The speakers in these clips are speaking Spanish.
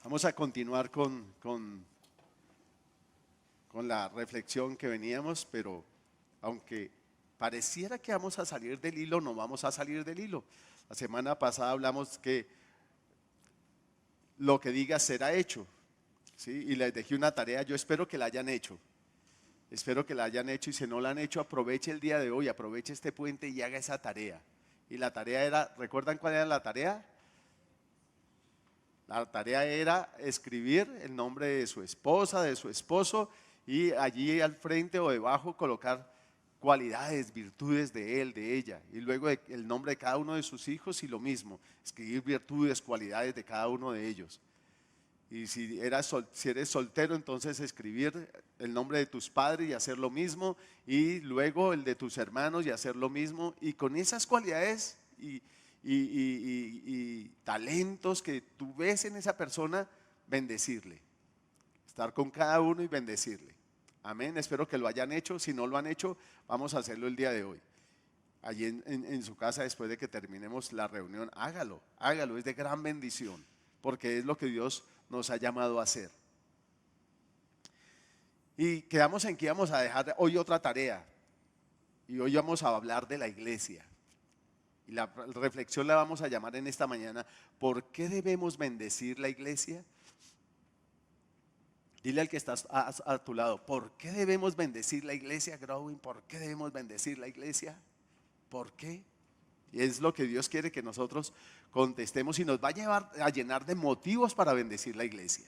Vamos a continuar con la reflexión que veníamos, pero aunque pareciera que vamos a salir del hilo, no vamos a salir del hilo. La semana pasada hablamos que lo que digas será hecho, ¿sí? Y les dejé una tarea, yo espero que la hayan hecho. Espero que la hayan hecho y si no la han hecho, aproveche el día de hoy, aproveche este puente y haga esa tarea. Y la tarea era, ¿recuerdan cuál era la tarea? La tarea era escribir el nombre de su esposa, de su esposo y allí al frente o debajo colocar cualidades, virtudes de él, de ella. Y luego el nombre de cada uno de sus hijos y lo mismo, escribir virtudes, cualidades de cada uno de ellos. Y si eres soltero, entonces escribir el nombre de tus padres y hacer lo mismo, y luego el de tus hermanos y hacer lo mismo, y con esas cualidades y talentos que tú ves en esa persona, bendecirle, estar con cada uno y bendecirle. Amén, espero que lo hayan hecho. Si no lo han hecho, vamos a hacerlo el día de hoy. Allí en su casa, después de que terminemos la reunión, hágalo, es de gran bendición, porque es lo que Dios nos ha llamado a hacer. Y quedamos en que íbamos a dejar hoy otra tarea, y hoy vamos a hablar de la iglesia. Y la reflexión la vamos a llamar en esta mañana: ¿por qué debemos bendecir la iglesia? Dile al que está a tu lado: ¿por qué debemos bendecir la iglesia, Growing? ¿Por qué debemos bendecir la iglesia? ¿Por qué? Y es lo que Dios quiere que nosotros contestemos y nos va a llevar a llenar de motivos para bendecir la iglesia.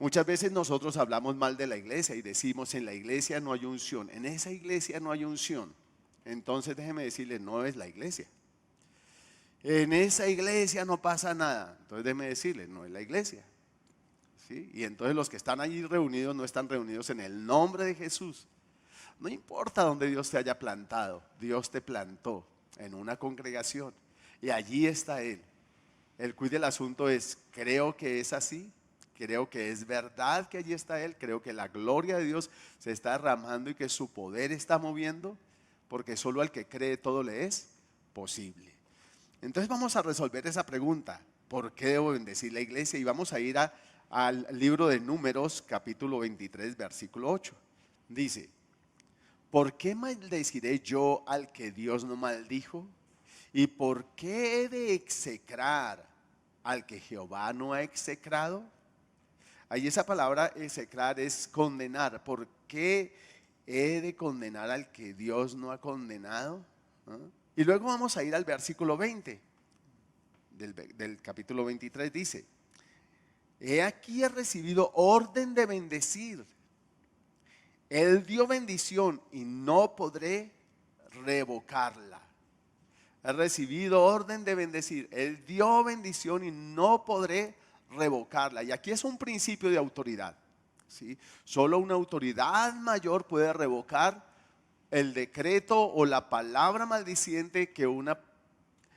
Muchas veces nosotros hablamos mal de la iglesia y decimos: en la iglesia no hay unción, en esa iglesia no hay unción. Entonces déjeme decirle: no es la iglesia. En esa iglesia no pasa nada. Entonces déjeme decirle: no es la iglesia. ¿Sí? Y entonces los que están allí reunidos no están reunidos en el nombre de Jesús. No importa dónde Dios te haya plantado, Dios te plantó en una congregación y allí está Él. El quid del asunto es: creo que es así, creo que es verdad que allí está Él, creo que la gloria de Dios se está derramando y que su poder está moviendo, porque solo al que cree todo le es posible. Entonces vamos a resolver esa pregunta: ¿por qué debo bendecir la iglesia? Y vamos a ir al libro de Números, capítulo 23, versículo 8. Dice: ¿por qué maldeciré yo al que Dios no maldijo? ¿Y por qué he de execrar al que Jehová no ha execrado? Ahí esa palabra execrar es condenar. ¿Por qué he de condenar al que Dios no ha condenado? ¿No? Y luego vamos a ir al versículo 20 del capítulo 23. Dice: he aquí he recibido orden de bendecir. Él dio bendición y no podré revocarla. He recibido orden de bendecir. Él dio bendición y no podré revocarla. Y aquí es un principio de autoridad, ¿sí? Solo una autoridad mayor puede revocar el decreto o la palabra maldiciente que una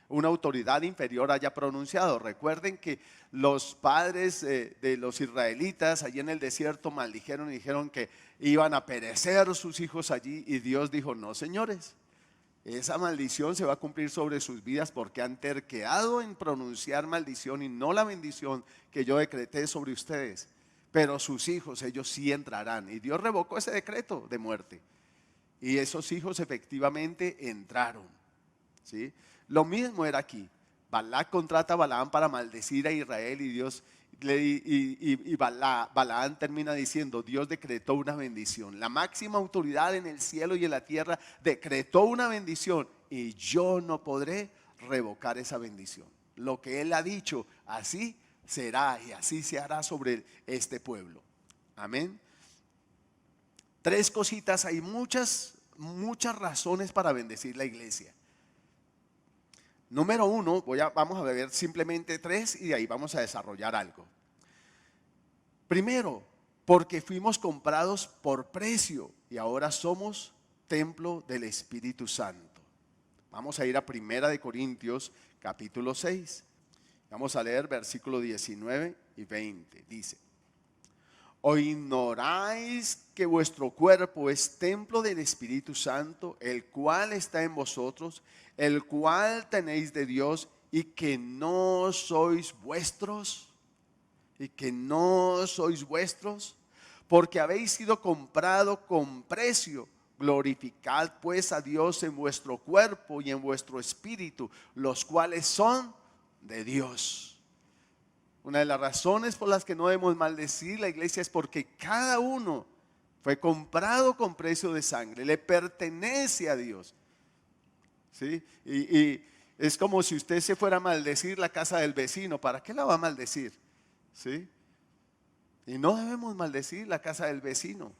autoridad inferior haya pronunciado. Recuerden que los padres de los israelitas allí en el desierto maldijeron y dijeron que iban a perecer sus hijos allí, y Dios dijo: no, señores, esa maldición se va a cumplir sobre sus vidas porque han terqueado en pronunciar maldición y no la bendición que yo decreté sobre ustedes. Pero sus hijos, ellos sí entrarán. Y Dios revocó ese decreto de muerte, y esos hijos efectivamente entraron, ¿sí? Lo mismo era aquí. Balac contrata a Balaam para maldecir a Israel, y Dios Balaam termina diciendo: Dios decretó una bendición. La máxima autoridad en el cielo y en la tierra decretó una bendición, y yo no podré revocar esa bendición. Lo que Él ha dicho, así será y así se hará sobre este pueblo. Amén. Tres cositas, hay muchas razones para bendecir la iglesia. Número uno, vamos a ver simplemente tres y de ahí vamos a desarrollar algo. Primero, porque fuimos comprados por precio y ahora somos templo del Espíritu Santo. Vamos a ir a Primera de Corintios, capítulo 6. Vamos a leer versículos 19 y 20. Dice: ¿o ignoráis que vuestro cuerpo es templo del Espíritu Santo, el cual está en vosotros, el cual tenéis de Dios, y que no sois vuestros? y que no sois vuestros, porque habéis sido comprado con precio. Glorificad pues a Dios en vuestro cuerpo y en vuestro espíritu, los cuales son de Dios. Una de las razones por las que no debemos maldecir la iglesia es porque cada uno fue comprado con precio de sangre, le pertenece a Dios. ¿Sí? Y es como si usted se fuera a maldecir la casa del vecino. ¿Para qué la va a maldecir? ¿Sí? Y no debemos maldecir la casa del vecino.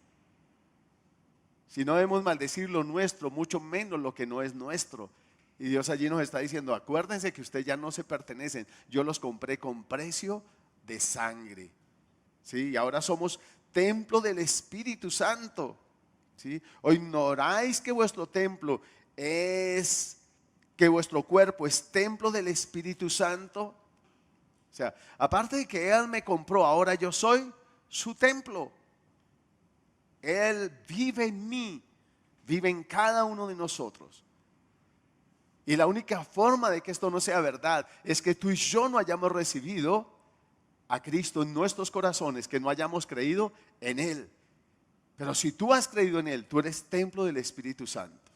Si no debemos maldecir lo nuestro, mucho menos lo que no es nuestro. Y Dios allí nos está diciendo, acuérdense que ustedes ya no se pertenecen. Yo los compré con precio de sangre. ¿Sí? Y ahora somos templo del Espíritu Santo. ¿Sí? ¿O ignoráis que vuestro templo es, que vuestro cuerpo es templo del Espíritu Santo? O sea, aparte de que Él me compró, ahora yo soy su templo. Él vive en mí, vive en cada uno de nosotros. Y la única forma de que esto no sea verdad es que tú y yo no hayamos recibido a Cristo en nuestros corazones, que no hayamos creído en Él. Pero si tú has creído en Él, tú eres templo del Espíritu Santo.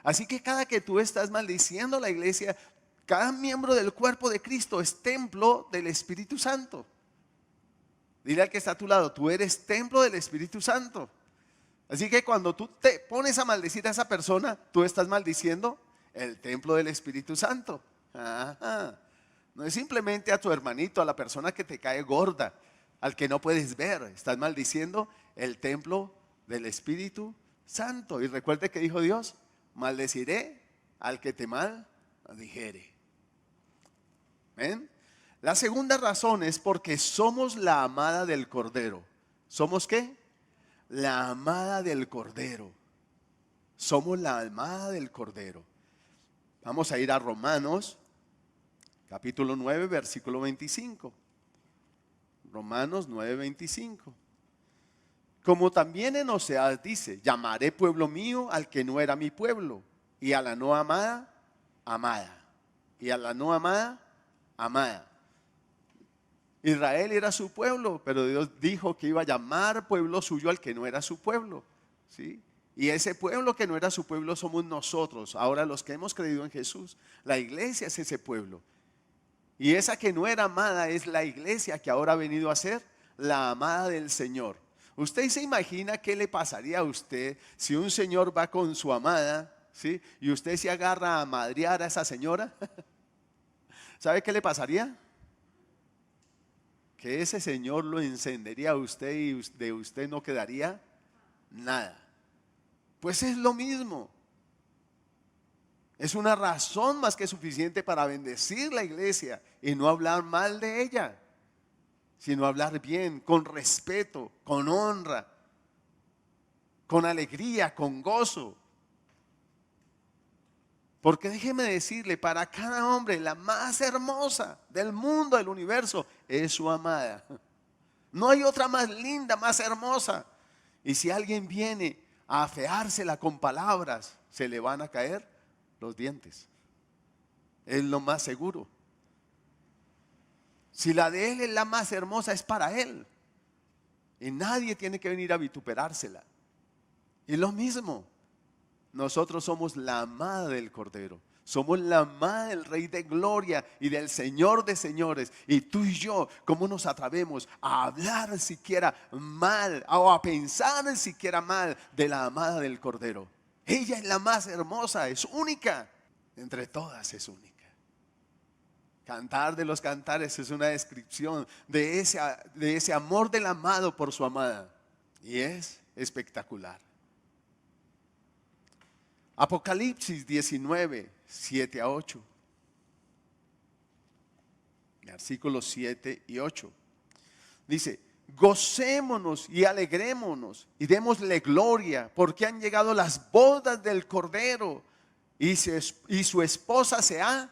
Así que cada que tú estás maldiciendo la iglesia, cada miembro del cuerpo de Cristo es templo del Espíritu Santo. Dile al que está a tu lado, tú eres templo del Espíritu Santo. Así que cuando tú te pones a maldecir a esa persona, tú estás maldiciendo el templo del Espíritu Santo. Ajá. No es simplemente a tu hermanito, a la persona que te cae gorda, al que no puedes ver. Estás maldiciendo el templo del Espíritu Santo. Y recuerde que dijo Dios, maldeciré al que te maldijere. ¿Ven? La segunda razón es porque somos la amada del Cordero. ¿Somos qué? La amada del Cordero. Somos la amada del Cordero. Vamos a ir a Romanos, capítulo 9, versículo 25. Romanos 9, 25. Como también en Oseas dice, llamaré pueblo mío al que no era mi pueblo, y a la no amada, amada. Y a la no amada, amada. Israel era su pueblo, pero Dios dijo que iba a llamar pueblo suyo al que no era su pueblo. ¿Sí? Y ese pueblo que no era su pueblo somos nosotros, ahora los que hemos creído en Jesús. La iglesia es ese pueblo. Y esa que no era amada es la iglesia que ahora ha venido a ser la amada del Señor. ¿Usted se imagina qué le pasaría a usted si un señor va con su amada, ¿sí? Y usted se agarra a madrear a esa señora? ¿Sabe qué le pasaría? Que ese señor lo encendería a usted y de usted no quedaría nada. Pues es lo mismo. Es una razón más que suficiente para bendecir la iglesia y no hablar mal de ella, sino hablar bien, con respeto, con honra, con alegría, con gozo. Porque déjeme decirle, para cada hombre la más hermosa del mundo, del universo, es su amada. No hay otra más linda, más hermosa. Y si alguien viene a afeársela con palabras, se le van a caer los dientes. Es lo más seguro. Si la de él es la más hermosa, es para él. Y nadie tiene que venir a vituperársela. Y lo mismo. Nosotros somos la amada del Cordero. Somos la amada del Rey de Gloria y del Señor de señores. Y tú y yo, ¿cómo nos atrevemos a hablar siquiera mal o a pensar siquiera mal de la amada del Cordero? Ella es la más hermosa, es única. Entre todas es única. Cantar de los cantares es una descripción de ese amor del amado por su amada. Y es espectacular. Apocalipsis 19, 7 a 8. Versículos 7 y 8. Dice, gocémonos y alegrémonos y démosle gloria porque han llegado las bodas del Cordero y su esposa se ha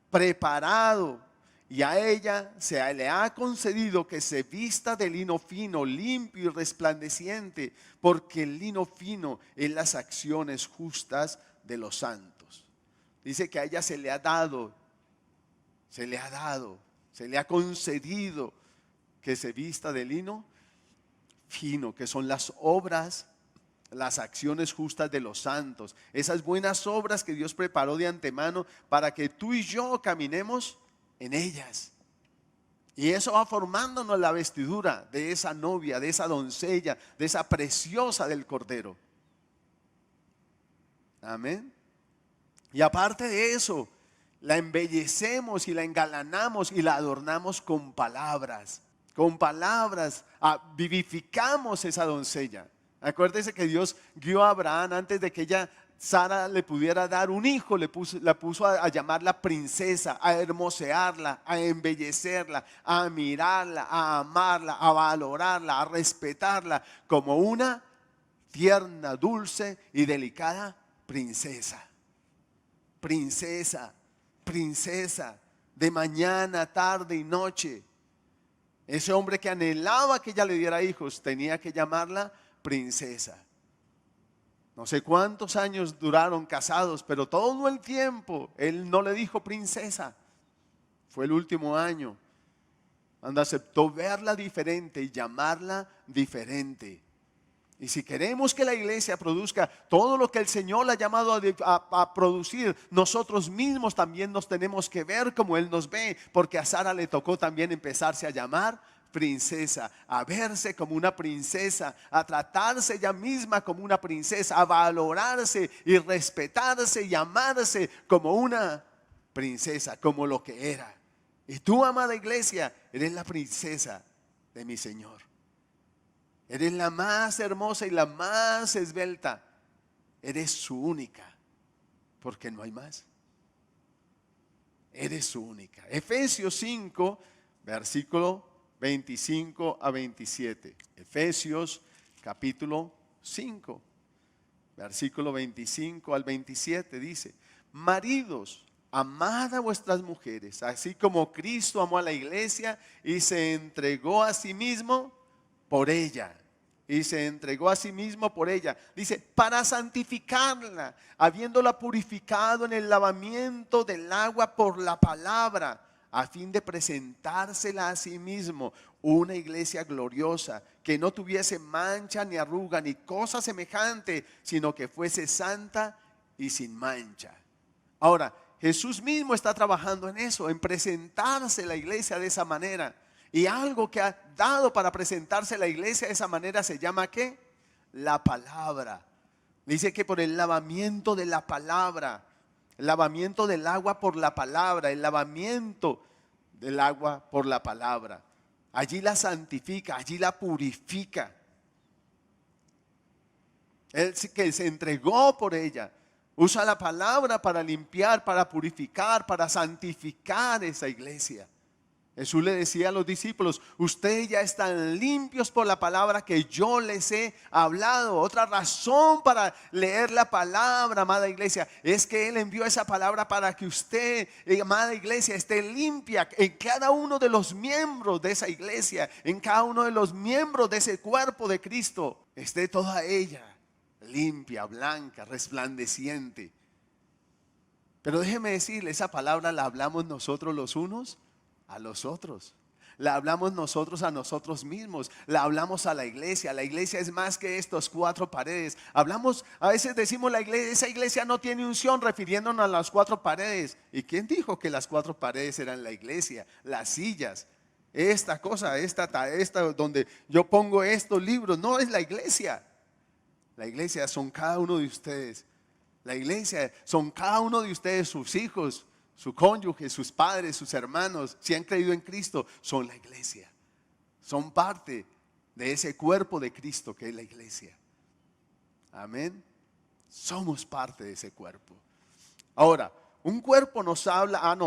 preparado. Y a ella se le ha concedido que se vista de lino fino, limpio y resplandeciente, porque el lino fino es las acciones justas de los santos. Dice que a ella se le ha dado, se le ha concedido que se vista de lino fino, que son las obras, las acciones justas de los santos, esas buenas obras que Dios preparó de antemano para que tú y yo caminemos en ellas. Y eso va formándonos la vestidura de esa novia, de esa doncella, de esa preciosa del Cordero. Amén. Y aparte de eso, la embellecemos y la engalanamos y la adornamos con palabras. Con palabras vivificamos esa doncella. Acuérdese que Dios guió a Abraham antes de que Sara le pudiera dar un hijo, la puso a llamarla princesa, a hermosearla, a embellecerla, a mirarla, a amarla, a valorarla, a respetarla como una tierna, dulce y delicada princesa. Princesa, princesa, de mañana, tarde y noche. Ese hombre que anhelaba que ella le diera hijos tenía que llamarla princesa. No sé cuántos años duraron casados, pero todo el tiempo él no le dijo princesa. Fue el último año cuando aceptó verla diferente y llamarla diferente. Y si queremos que la iglesia produzca todo lo que el Señor la ha llamado a producir, nosotros mismos también nos tenemos que ver como Él nos ve, porque a Sara le tocó también empezarse a llamar princesa, a verse como una princesa, a tratarse ella misma como una princesa, a valorarse y respetarse y amarse como una princesa, como lo que era. Y tú, amada iglesia, eres la princesa de mi Señor. Eres la más hermosa y la más esbelta. Eres su única, porque no hay más. Eres su única. Efesios 5, versículo 25 a 27. Efesios capítulo 5, versículo 25 al 27 dice: maridos, amad a vuestras mujeres, así como Cristo amó a la iglesia y se entregó a sí mismo por ella. Y se entregó a sí mismo por ella. Dice, para santificarla, habiéndola purificado en el lavamiento del agua por la palabra, a fin de presentársela a sí mismo una iglesia gloriosa, que no tuviese mancha ni arruga ni cosa semejante, sino que fuese santa y sin mancha. Ahora, Jesús mismo está trabajando en eso, en presentarse la iglesia de esa manera. Y algo que ha dado para presentarse la iglesia de esa manera se llama ¿qué? La palabra. Dice que por el lavamiento de la palabra, el lavamiento del agua por la palabra, el lavamiento del agua por la palabra. Allí la santifica, allí la purifica. Él que se entregó por ella. Usa la palabra para limpiar, para purificar, para santificar esa iglesia. Jesús le decía a los discípulos, ustedes ya están limpios por la palabra que yo les he hablado. Otra razón para leer la palabra, amada iglesia, es que Él envió esa palabra para que usted, amada iglesia, esté limpia en cada uno de los miembros de esa iglesia, en cada uno de los miembros de ese cuerpo de Cristo, esté toda ella limpia, blanca, resplandeciente. Pero déjeme decirle, esa palabra la hablamos nosotros los unos a los otros. La hablamos nosotros a nosotros mismos. La hablamos a la iglesia. La iglesia es más que estos cuatro paredes. Hablamos, a veces decimos la iglesia, esa iglesia no tiene unción, refiriéndonos a las cuatro paredes. ¿Y quién dijo que las cuatro paredes eran la iglesia? Las sillas, esta cosa, esta donde yo pongo estos libros, no es la iglesia. La iglesia son cada uno de ustedes. La iglesia son cada uno de ustedes, sus hijos, su cónyuge, sus padres, sus hermanos. Si han creído en Cristo, son la iglesia. Son parte de ese cuerpo de Cristo que es la iglesia. Amén. Somos parte de ese cuerpo. Ahora, un cuerpo nos habla,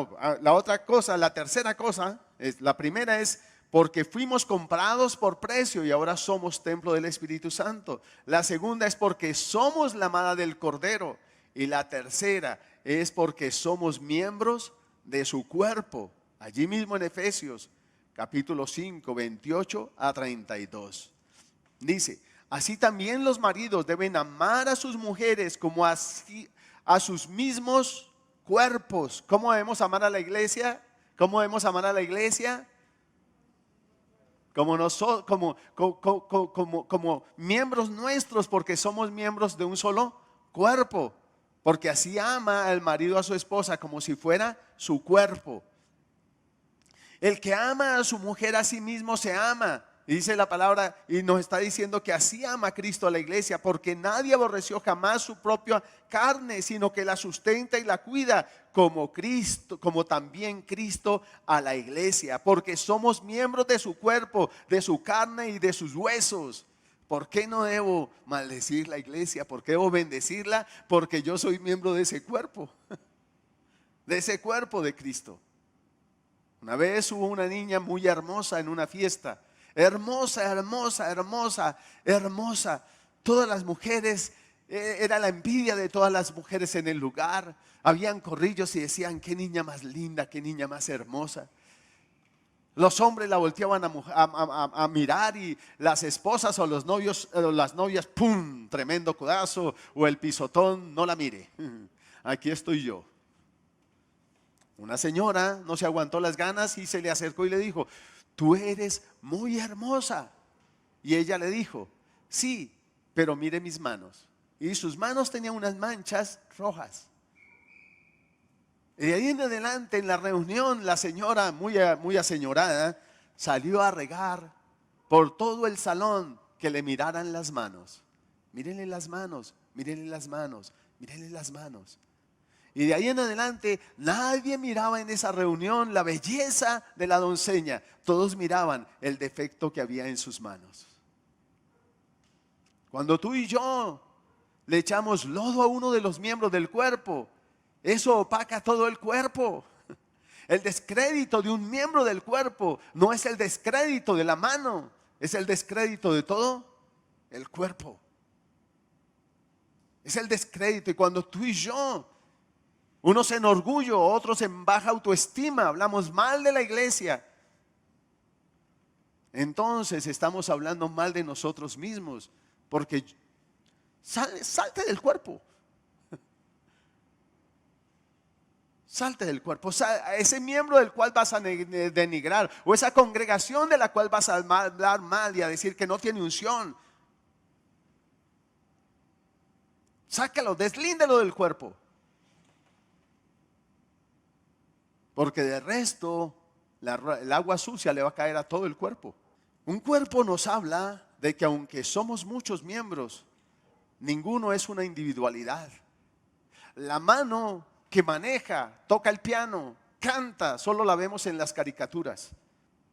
la otra cosa, la tercera cosa, la primera es porque fuimos comprados por precio y ahora somos templo del Espíritu Santo. La segunda es porque somos la amada del Cordero. Y la tercera es porque somos miembros de su cuerpo. Allí mismo en Efesios capítulo 5, 28 a 32. Dice, así también los maridos deben amar a sus mujeres como a sus mismos cuerpos. ¿Cómo debemos amar a la iglesia? ¿Cómo debemos amar a la iglesia? como miembros nuestros, porque somos miembros de un solo cuerpo. Porque así ama el marido a su esposa como si fuera su cuerpo. El que ama a su mujer a sí mismo se ama. Y dice la palabra y nos está diciendo que así ama Cristo a la iglesia, porque nadie aborreció jamás su propia carne, sino que la sustenta y la cuida, como Cristo, como también Cristo a la iglesia, porque somos miembros de su cuerpo, de su carne y de sus huesos. ¿Por qué no debo maldecir la iglesia? ¿Por qué debo bendecirla? Porque yo soy miembro de ese cuerpo, de ese cuerpo de Cristo. Una vez hubo una niña muy hermosa en una fiesta. Hermosa, hermosa, hermosa, hermosa. Todas las mujeres, era la envidia de todas las mujeres en el lugar. Habían corrillos y decían, qué niña más linda, qué niña más hermosa. Los hombres la volteaban a mirar y las esposas o los novios, las novias, ¡pum! Tremendo codazo o el pisotón, no la mire. Aquí estoy yo. Una señora no se aguantó las ganas y se le acercó y le dijo, tú eres muy hermosa. Y ella le dijo, sí, pero mire mis manos. Y sus manos tenían unas manchas rojas. Y de ahí en adelante en la reunión la señora muy aseñorada salió a regar por todo el salón que le miraran las manos. Mírenle las manos, mírenle las manos, mírenle las manos. Y de ahí en adelante nadie miraba en esa reunión la belleza de la doncella. Todos miraban el defecto que había en sus manos. Cuando tú y yo le echamos lodo a uno de los miembros del cuerpo, eso opaca todo el cuerpo. El descrédito de un miembro del cuerpo no es el descrédito de la mano, es el descrédito de todo el cuerpo. Es el descrédito. Y cuando tú y yo, unos en orgullo, otros en baja autoestima, hablamos mal de la iglesia, entonces estamos hablando mal de nosotros mismos, porque salte del cuerpo. Salte del cuerpo, ese miembro del cual vas a denigrar, o esa congregación de la cual vas a hablar mal y a decir que no tiene unción. Sácalo, deslíndelo del cuerpo. Porque de resto, el agua sucia le va a caer a todo el cuerpo. Un cuerpo nos habla de que aunque somos muchos miembros, ninguno es una individualidad. La mano que maneja, toca el piano, canta, solo la vemos en las caricaturas.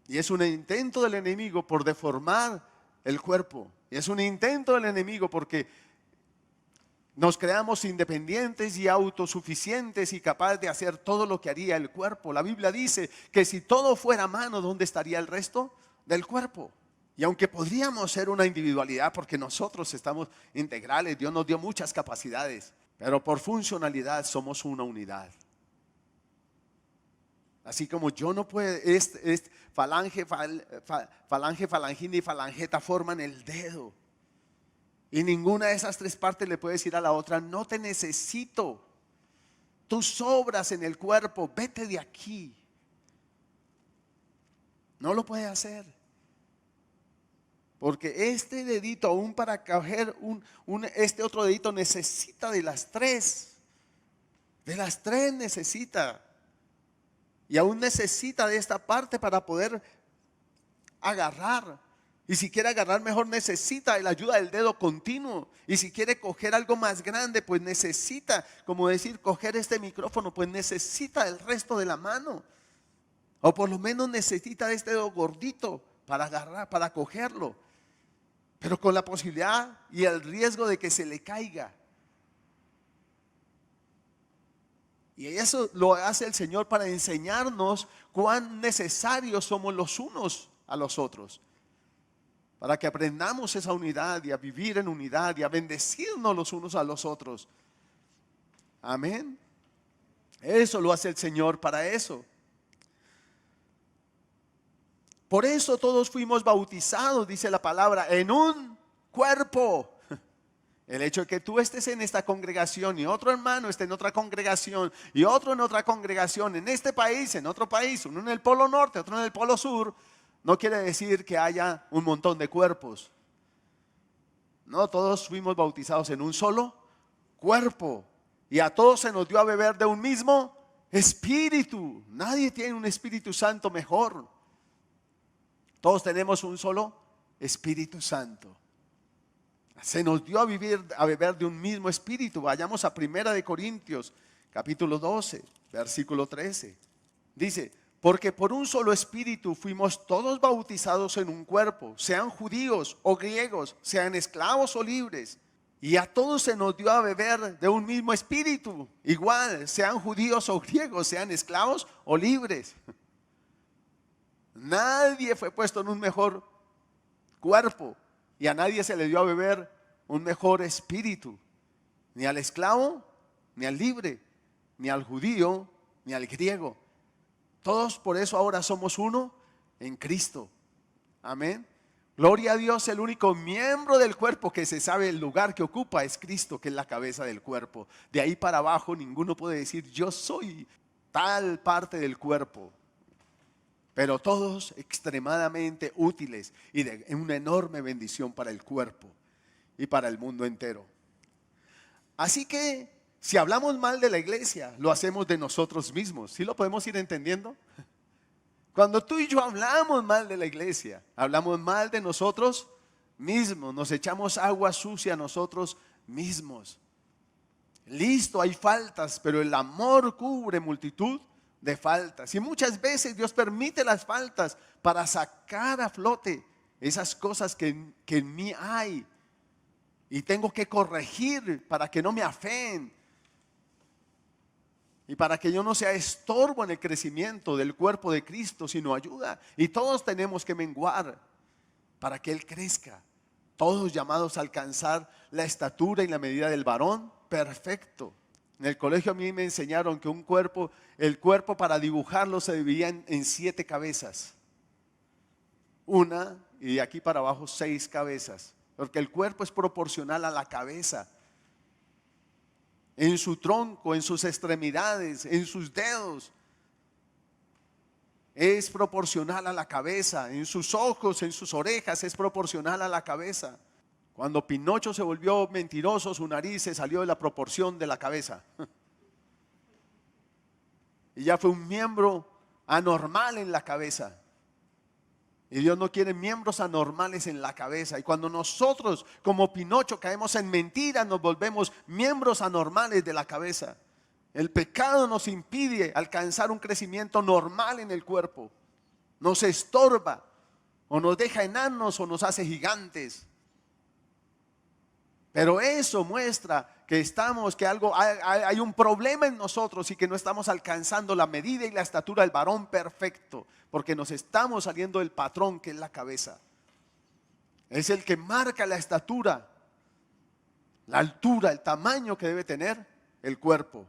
Y es un intento del enemigo por deformar el cuerpo. Y es un intento del enemigo porque nos creamos independientes y autosuficientes y capaces de hacer todo lo que haría el cuerpo. La Biblia dice que si todo fuera mano, ¿dónde estaría el resto del cuerpo? Y aunque podríamos ser una individualidad porque nosotros estamos integrales, Dios nos dio muchas capacidades, pero por funcionalidad somos una unidad. Así como yo no puedo, falange, falangina y falangeta forman el dedo. Y ninguna de esas tres partes le puede decir a la otra, no te necesito. Tú sobras en el cuerpo, vete de aquí. No lo puede hacer. Porque este dedito, aún para coger este otro dedito, necesita de las tres. De las tres necesita. Y aún necesita de esta parte para poder agarrar. Y si quiere agarrar mejor, necesita la ayuda del dedo continuo. Y si quiere coger algo más grande, pues necesita, como decir, coger este micrófono, pues necesita el resto de la mano. O por lo menos necesita de este dedo gordito para agarrar, para cogerlo. Pero con la posibilidad y el riesgo de que se le caiga. Y eso lo hace el Señor para enseñarnos cuán necesarios somos los unos a los otros. Para que aprendamos esa unidad y a vivir en unidad y a bendecirnos los unos a los otros. Amén. Eso lo hace el Señor para eso. Por eso todos fuimos bautizados, dice la palabra, en un cuerpo. El hecho de que tú estés en esta congregación y otro hermano esté en otra congregación y otro en otra congregación, en este país, en otro país, uno en el polo norte, otro en el polo sur, No quiere decir que haya un montón de cuerpos. No, todos fuimos bautizados en un solo cuerpo. Y a todos se nos dio a beber de un mismo espíritu. Nadie tiene un Espíritu Santo mejor. Todos tenemos un solo Espíritu Santo. Se nos dio a beber de un mismo espíritu. Vayamos a 1 Corintios, capítulo 12, versículo 13. Dice, porque por un solo espíritu fuimos todos bautizados en un cuerpo, sean judíos o griegos, sean esclavos o libres. Y a todos se nos dio a beber de un mismo espíritu. Igual, sean judíos o griegos, sean esclavos o libres. Nadie fue puesto en un mejor cuerpo. Y a nadie se le dio a beber un mejor espíritu. Ni al esclavo, ni al libre, ni al judío, ni al griego. Todos por eso ahora somos uno en Cristo. Amén. Gloria a Dios, el único miembro del cuerpo que se sabe el lugar que ocupa es Cristo, que es la cabeza del cuerpo. De ahí para abajo ninguno puede decir yo soy tal parte del cuerpo. Pero todos extremadamente útiles y de una enorme bendición para el cuerpo y para el mundo entero. Así que si hablamos mal de la iglesia, lo hacemos de nosotros mismos. ¿Sí lo podemos ir entendiendo? Cuando tú y yo hablamos mal de la iglesia, hablamos mal de nosotros mismos, nos echamos agua sucia a nosotros mismos. Listo, hay faltas, pero el amor cubre multitud de faltas. Y muchas veces Dios permite las faltas para sacar a flote esas cosas que en mí hay. Y tengo que corregir para que no me afeen. Y para que yo no sea estorbo en el crecimiento del cuerpo de Cristo, sino ayuda. Y todos tenemos que menguar para que Él crezca. Todos llamados a alcanzar la estatura y la medida del varón perfecto. En el colegio a mí me enseñaron que el cuerpo para dibujarlo se dividía en 7 cabezas. Una, y de aquí para abajo 6 cabezas. Porque el cuerpo es proporcional a la cabeza. En su tronco, en sus extremidades, en sus dedos. Es proporcional a la cabeza. En sus ojos, en sus orejas, es proporcional a la cabeza. Cuando Pinocho se volvió mentiroso, su nariz se salió de la proporción de la cabeza. Y ya fue un miembro anormal en la cabeza. Y Dios no quiere miembros anormales en la cabeza. Y cuando nosotros, como Pinocho, caemos en mentiras, nos volvemos miembros anormales de la cabeza. El pecado nos impide alcanzar un crecimiento normal en el cuerpo. Nos estorba, o nos deja enanos, o nos hace gigantes. Pero eso muestra que hay un problema en nosotros y que no estamos alcanzando la medida y la estatura del varón perfecto, porque nos estamos saliendo del patrón que es la cabeza. Es el que marca la estatura, la altura, el tamaño que debe tener el cuerpo.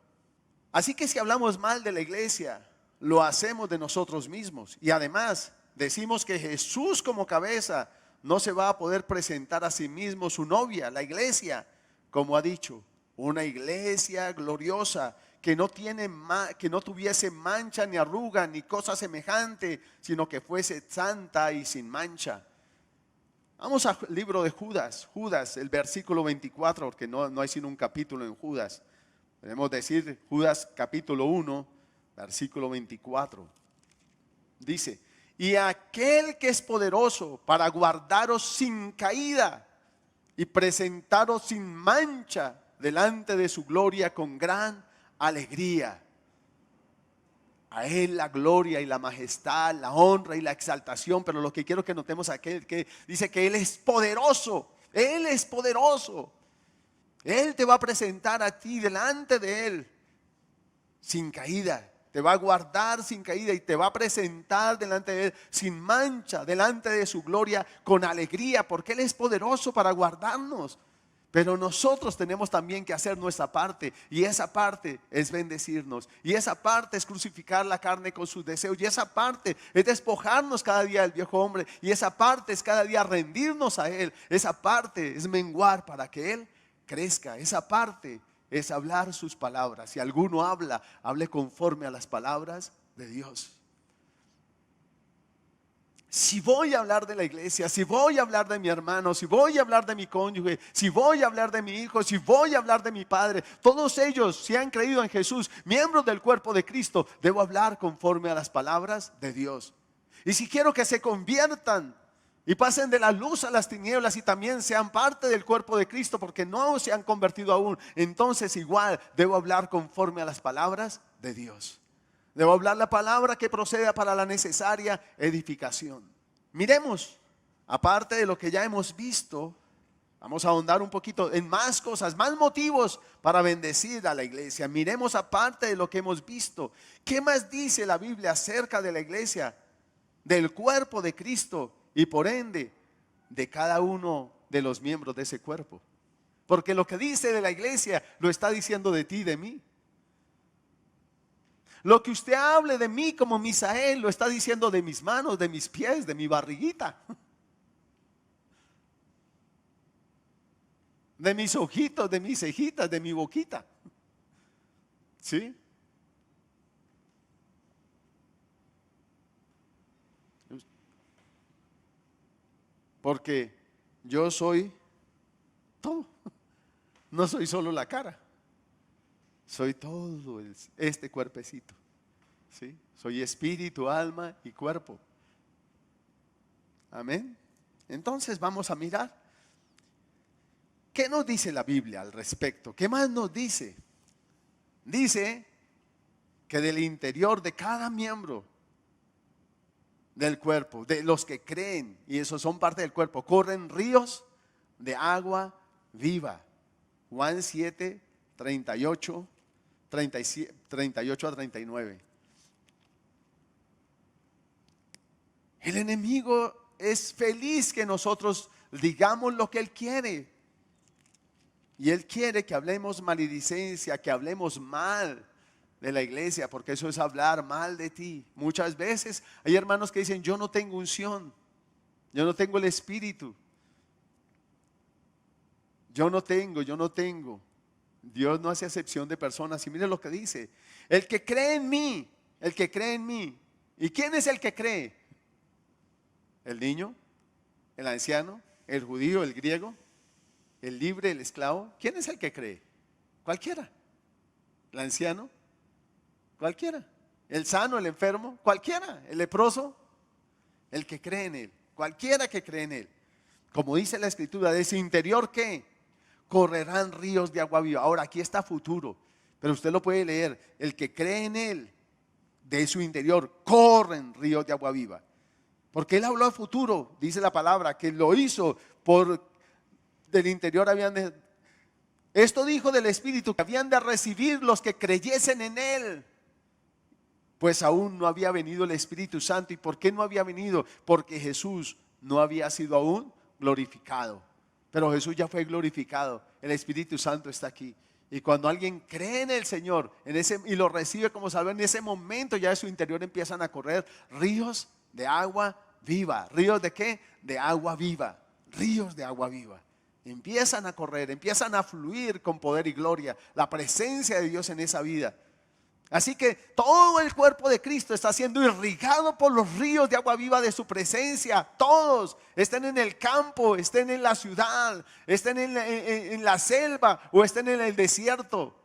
Así que si hablamos mal de la iglesia, lo hacemos de nosotros mismos. Y además decimos que Jesús como cabeza no se va a poder presentar a sí mismo su novia, la iglesia, como ha dicho, una iglesia gloriosa que no tuviese mancha ni arruga ni cosa semejante, sino que fuese santa y sin mancha. Vamos al libro de Judas, el versículo 24, porque no hay sino un capítulo en Judas. Podemos decir Judas capítulo 1, versículo 24. Dice: y aquel que es poderoso para guardaros sin caída y presentaros sin mancha delante de su gloria con gran alegría. A Él la gloria y la majestad, la honra y la exaltación. Pero lo que quiero que notemos aquí, que dice que Él es poderoso. Él es poderoso. Él te va a presentar a ti delante de Él sin caída. Te va a guardar sin caída y te va a presentar delante de Él sin mancha, delante de su gloria con alegría, porque Él es poderoso para guardarnos. Pero nosotros tenemos también que hacer nuestra parte, y esa parte es bendecirnos, y esa parte es crucificar la carne con sus deseos, y esa parte es despojarnos cada día del viejo hombre, y esa parte es cada día rendirnos a Él, esa parte es menguar para que Él crezca, esa parte es hablar sus palabras. Si alguno habla, hable conforme a las palabras de Dios. Si voy a hablar de la iglesia, si voy a hablar de mi hermano, si voy a hablar de mi cónyuge, si voy a hablar de mi hijo, si voy a hablar de mi padre, todos ellos, si han creído en Jesús, miembros del cuerpo de Cristo, debo hablar conforme a las palabras de Dios. Y si quiero que se conviertan y pasen de la luz a las tinieblas y también sean parte del cuerpo de Cristo porque no se han convertido aún, entonces igual debo hablar conforme a las palabras de Dios. Debo hablar la palabra que proceda para la necesaria edificación. Miremos, aparte de lo que ya hemos visto, vamos a ahondar un poquito en más cosas, más motivos para bendecir a la iglesia. Miremos aparte de lo que hemos visto, ¿qué más dice la Biblia acerca de la iglesia, del cuerpo de Cristo y por ende de cada uno de los miembros de ese cuerpo? Porque lo que dice de la iglesia lo está diciendo de ti y de mí. Lo que usted hable de mí como Misael lo está diciendo de mis manos, de mis pies, de mi barriguita, de mis ojitos, de mis cejitas, de mi boquita. ¿Sí? Porque yo soy todo. No soy solo la cara. Soy todo este cuerpecito. ¿Sí? Soy espíritu, alma y cuerpo. Amén. Entonces vamos a mirar ¿qué nos dice la Biblia al respecto? ¿Qué más nos dice? Dice que del interior de cada miembro del cuerpo, de los que creen, y esos son parte del cuerpo, corren ríos de agua viva. Juan 7, 38, 38 a 39. El enemigo es feliz que nosotros digamos lo que él quiere. Y él quiere que hablemos maledicencia, que hablemos mal de la iglesia, porque eso es hablar mal de ti. Muchas veces hay hermanos que dicen, yo no tengo unción, yo no tengo el espíritu, yo no tengo. Dios no hace acepción de personas. Y mire lo que dice, el que cree en mí, el que cree en mí. ¿Y quién es el que cree? ¿El niño? ¿El anciano? ¿El judío? ¿El griego? ¿El libre? ¿El esclavo? ¿Quién es el que cree? Cualquiera. ¿El anciano? Cualquiera. ¿El sano? ¿El enfermo? Cualquiera. ¿El leproso? El que cree en él. Cualquiera que cree en él. Como dice la escritura, de su interior ¿qué? Correrán ríos de agua viva. Ahora aquí está futuro, pero usted lo puede leer. El que cree en él, de su interior corren ríos de agua viva. Porque él habló de futuro, dice la palabra, que lo hizo por del interior habían de, esto dijo del Espíritu, que habían de recibir los que creyesen en él. Pues aún no había venido el Espíritu Santo. ¿Y por qué no había venido? Porque Jesús no había sido aún glorificado. Pero Jesús ya fue glorificado. El Espíritu Santo está aquí. Y cuando alguien cree en el Señor y lo recibe como Salvador, en ese momento ya de su interior empiezan a correr ríos de agua viva. ¿Ríos de qué? De agua viva. Ríos de agua viva. Empiezan a correr, empiezan a fluir con poder y gloria. La presencia de Dios en esa vida. Así que todo el cuerpo de Cristo está siendo irrigado por los ríos de agua viva de su presencia. Todos, estén en el campo, estén en la ciudad, estén en la selva o estén en el desierto.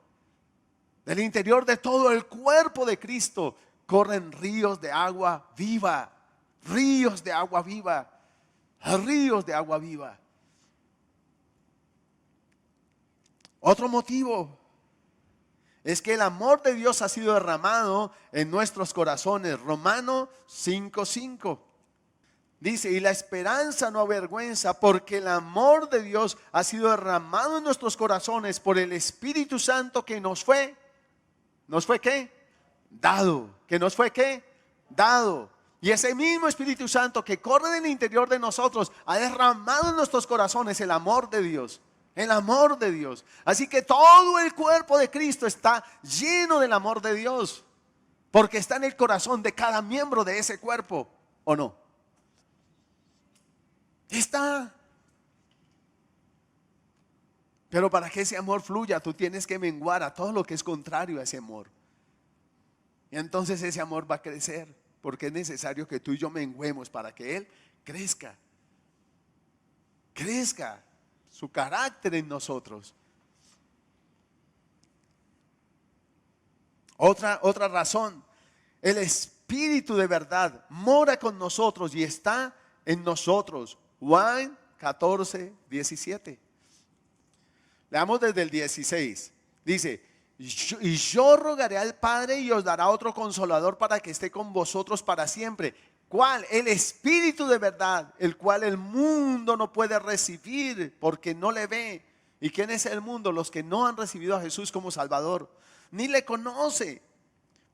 Del interior de todo el cuerpo de Cristo corren ríos de agua viva. Ríos de agua viva. Ríos de agua viva. Otro motivo es que el amor de Dios ha sido derramado en nuestros corazones. Romanos 5:5 dice, y la esperanza no avergüenza, porque el amor de Dios ha sido derramado en nuestros corazones por el Espíritu Santo que nos fue ¿qué? Dado. ¿Que nos fue qué? Dado. Y ese mismo Espíritu Santo que corre del interior de nosotros ha derramado en nuestros corazones el amor de Dios. El amor de Dios. Así que todo el cuerpo de Cristo está lleno del amor de Dios. Porque está en el corazón de cada miembro de ese cuerpo. ¿O no? Está. Pero para que ese amor fluya, tú tienes que menguar a todo lo que es contrario a ese amor. Y entonces ese amor va a crecer. porque es necesario que tú y yo menguemos para que Él crezca. Crezca su carácter en nosotros. Otra razón, el Espíritu de verdad mora con nosotros y está en nosotros. Juan 14, 17. Leamos desde el 16. Dice, y yo rogaré al Padre y os dará otro consolador para que esté con vosotros para siempre. ¿Cuál? El Espíritu de verdad, el cual el mundo no puede recibir porque no le ve. ¿Y quién es el mundo? Los que no han recibido a Jesús como Salvador, ni le conoce.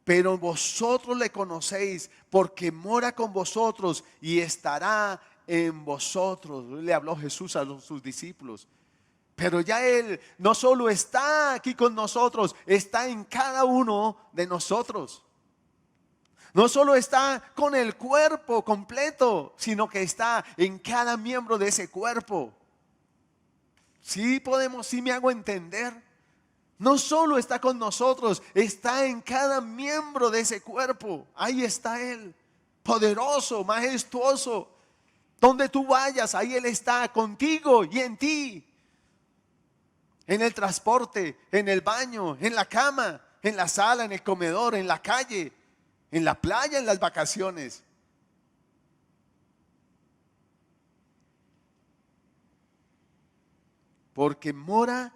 Pero vosotros le conocéis porque mora con vosotros y estará en vosotros. Le habló Jesús a sus discípulos. Pero ya Él no solo está aquí con nosotros, está en cada uno de nosotros. No solo está con el cuerpo completo, sino que está en cada miembro de ese cuerpo. Sí me hago entender. No solo está con nosotros, está en cada miembro de ese cuerpo. Ahí está Él, poderoso, majestuoso. Donde tú vayas, ahí Él está contigo y en ti. En el transporte, en el baño, en la cama, en la sala, en el comedor, en la calle, en la playa, en las vacaciones. Porque mora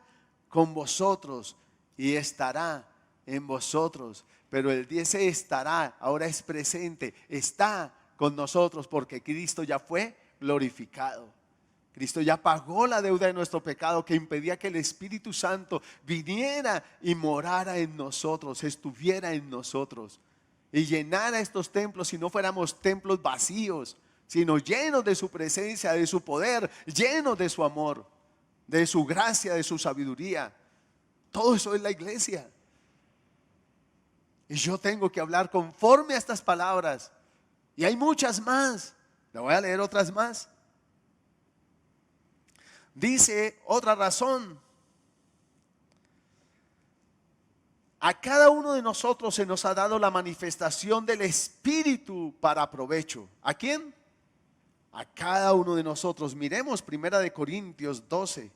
con vosotros y estará en vosotros. Pero el 10 estará, ahora es presente, está con nosotros porque Cristo ya fue glorificado. Cristo ya pagó la deuda de nuestro pecado que impedía que el Espíritu Santo viniera y morara en nosotros, estuviera en nosotros y llenara estos templos, si no fuéramos templos vacíos, sino llenos de su presencia, de su poder, llenos de su amor, de su gracia, de su sabiduría. Todo eso es la iglesia. Y yo tengo que hablar conforme a estas palabras. Y hay muchas más. Le voy a leer otras más. Dice otra razón. A cada uno de nosotros se nos ha dado la manifestación del Espíritu para provecho. ¿A quién? A cada uno de nosotros. Miremos 1 Corintios 12.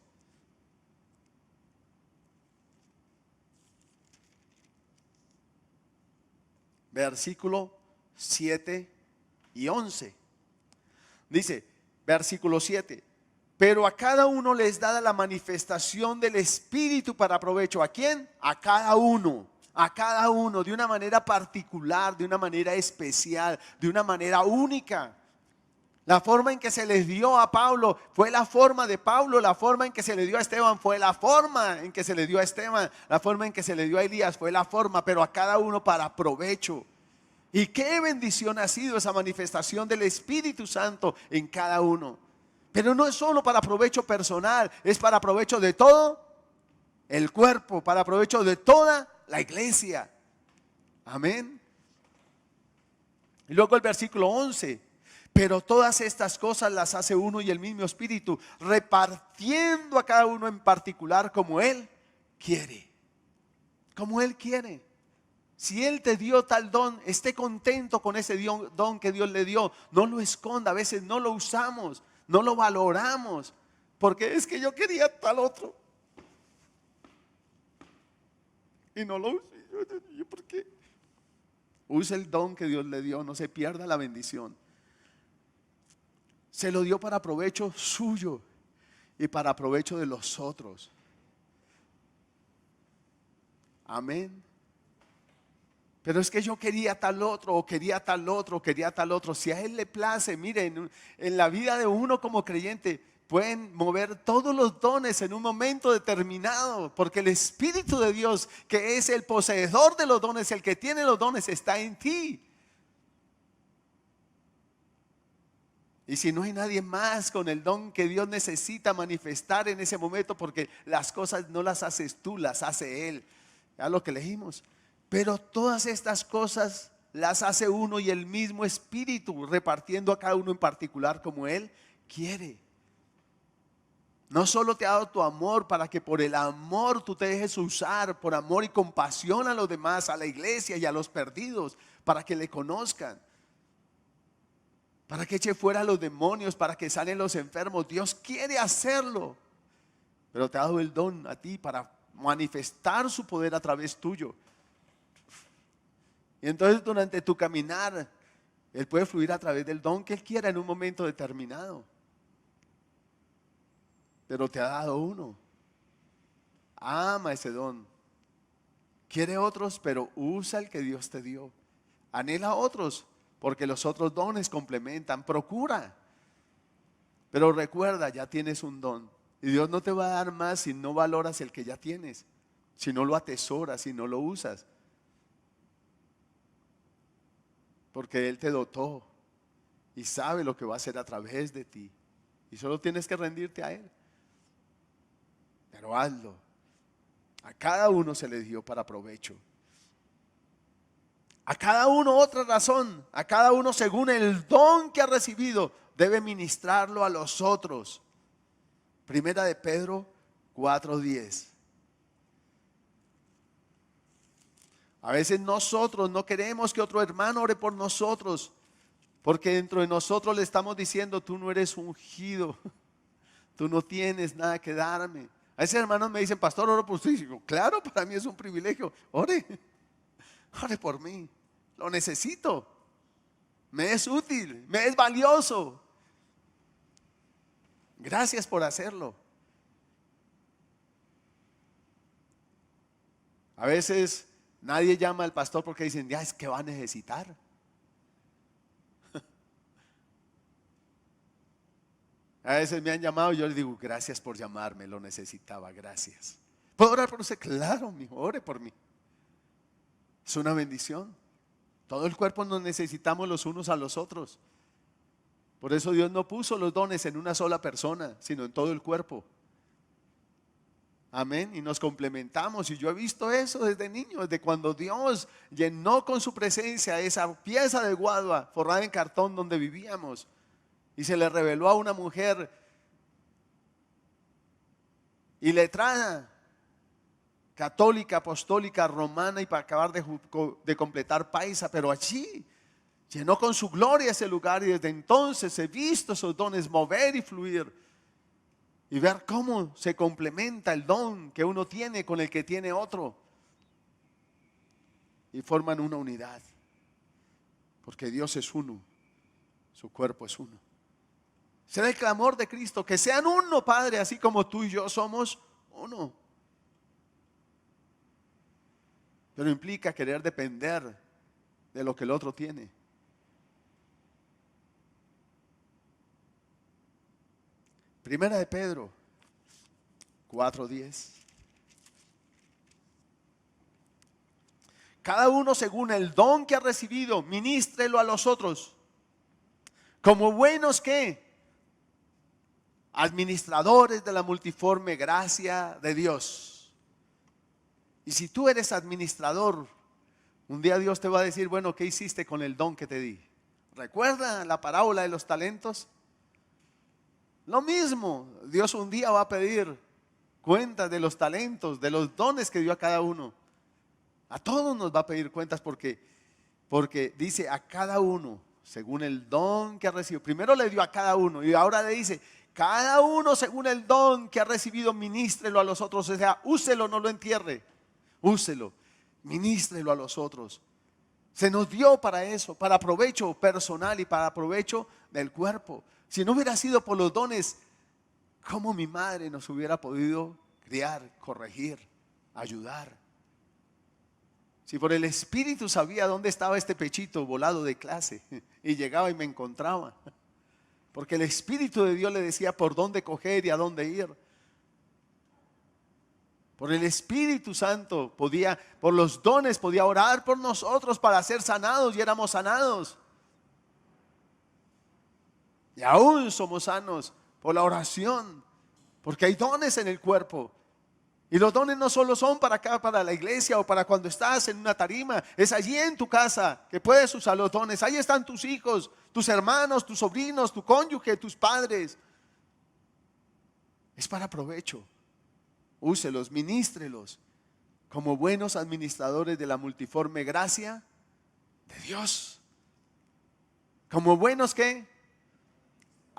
Versículo 7 y 11. Dice, versículo 7. Pero a cada uno les da la manifestación del Espíritu para provecho. ¿A quién? A cada uno, de una manera particular, de una manera especial, de una manera única. La forma en que se les dio a Pablo fue la forma de Pablo, la forma en que se le dio a Esteban fue la forma en que se le dio a Esteban, la forma en que se le dio a Elías fue la forma, pero a cada uno para provecho. Y qué bendición ha sido esa manifestación del Espíritu Santo en cada uno. Pero no es solo para provecho personal, es para provecho de todo el cuerpo, para provecho de toda la iglesia. Amén. Y luego el versículo 11. Pero todas estas cosas las hace uno y el mismo Espíritu, repartiendo a cada uno en particular como Él quiere. Como Él quiere. Si Él te dio tal don, esté contento con ese don que Dios le dio. No lo esconda, a veces no lo usamos, no lo valoramos, porque es que yo quería tal otro y no lo usé. ¿Yo por qué? Use el don que Dios le dio, no se pierda la bendición. Se lo dio para provecho suyo y para provecho de los otros. Amén. Pero es que yo quería tal otro, o quería tal otro, o quería tal otro. Si a Él le place, miren, en la vida de uno como creyente pueden mover todos los dones en un momento determinado, porque el Espíritu de Dios, que es el poseedor de los dones, el que tiene los dones, está en ti. Y si no hay nadie más con el don que Dios necesita manifestar en ese momento, porque las cosas no las haces tú, las hace Él. Ya lo que leímos. Pero todas estas cosas las hace uno y el mismo Espíritu, repartiendo a cada uno en particular como Él quiere. No solo te ha dado tu amor para que por el amor tú te dejes usar, por amor y compasión a los demás, a la iglesia y a los perdidos, para que le conozcan. para que eche fuera a los demonios, para que sanen los enfermos. Dios quiere hacerlo, pero te ha dado el don a ti para manifestar su poder a través tuyo. Y entonces durante tu caminar, Él puede fluir a través del don que Él quiera en un momento determinado. Pero te ha dado uno. Ama ese don. Quiere otros, pero usa el que Dios te dio. Anhela otros, porque los otros dones complementan. Procura. Pero recuerda, ya tienes un don. Y Dios no te va a dar más si no valoras el que ya tienes, si no lo atesoras, si no lo usas. Porque Él te dotó y sabe lo que va a hacer a través de ti. Y solo tienes que rendirte a Él. Pero hazlo. A cada uno se le dio para provecho. A cada uno otra razón. A cada uno según el don que ha recibido, debe ministrarlo a los otros. Primera de Pedro 4:10. A veces nosotros no queremos que otro hermano ore por nosotros, porque dentro de nosotros le estamos diciendo: tú no eres ungido, tú no tienes nada que darme. A veces hermanos me dicen: pastor, oro por usted. Y digo: claro, para mí es un privilegio. Ore por mí, lo necesito, me es útil, me es valioso. Gracias por hacerlo. A veces nadie llama al pastor porque dicen: ya es que va a necesitar. A veces me han llamado y yo les digo: gracias por llamarme, lo necesitaba, gracias. ¿Puedo orar por usted? Claro, mijo, ore por mí. Es una bendición. Todo el cuerpo nos necesitamos los unos a los otros. Por eso Dios no puso los dones en una sola persona, sino en todo el cuerpo. Amén. Y nos complementamos. Y yo he visto eso desde niño, desde cuando Dios llenó con su presencia esa pieza de guadua forrada en cartón donde vivíamos. Y se le reveló a una mujer iletrada, católica, apostólica, romana, y para acabar de completar paisa, pero allí llenó con su gloria ese lugar. Y desde entonces he visto esos dones mover y fluir y ver cómo se complementa el don que uno tiene con el que tiene otro y forman una unidad, porque Dios es uno, su cuerpo es uno. Será el clamor de Cristo: que sean uno, Padre, así como tú y yo somos uno. Pero implica querer depender de lo que el otro tiene. Primera de Pedro 4:10. Cada uno según el don que ha recibido, ministrelo a los otros, como buenos ¿qué? Administradores de la multiforme gracia de Dios. Y si tú eres administrador, un día Dios te va a decir: bueno, ¿qué hiciste con el don que te di? ¿Recuerda la parábola de los talentos? Lo mismo, Dios un día va a pedir cuentas de los talentos, de los dones que dio a cada uno. A todos nos va a pedir cuentas, porque dice: a cada uno según el don que ha recibido. Primero le dio a cada uno y ahora le dice: cada uno según el don que ha recibido, ministrelo a los otros. O sea, úselo, no lo entierre. Úselo, ministrelo a los otros. Se nos dio para eso, para provecho personal y para provecho del cuerpo. Si no hubiera sido por los dones, ¿cómo mi madre nos hubiera podido criar, corregir, ayudar? Si por el Espíritu sabía dónde estaba este pechito volado de clase y llegaba y me encontraba, porque el Espíritu de Dios le decía por dónde coger y a dónde ir. Por el Espíritu Santo podía, por los dones podía orar por nosotros para ser sanados, y éramos sanados. Y aún somos sanos por la oración, porque hay dones en el cuerpo. Y los dones no solo son para acá, para la iglesia o para cuando estás en una tarima. Es allí en tu casa que puedes usar los dones. Ahí están tus hijos, tus hermanos, tus sobrinos, tu cónyuge, tus padres. Es para provecho. Úselos, ministrelos como buenos administradores de la multiforme gracia de Dios. Como buenos ¿qué?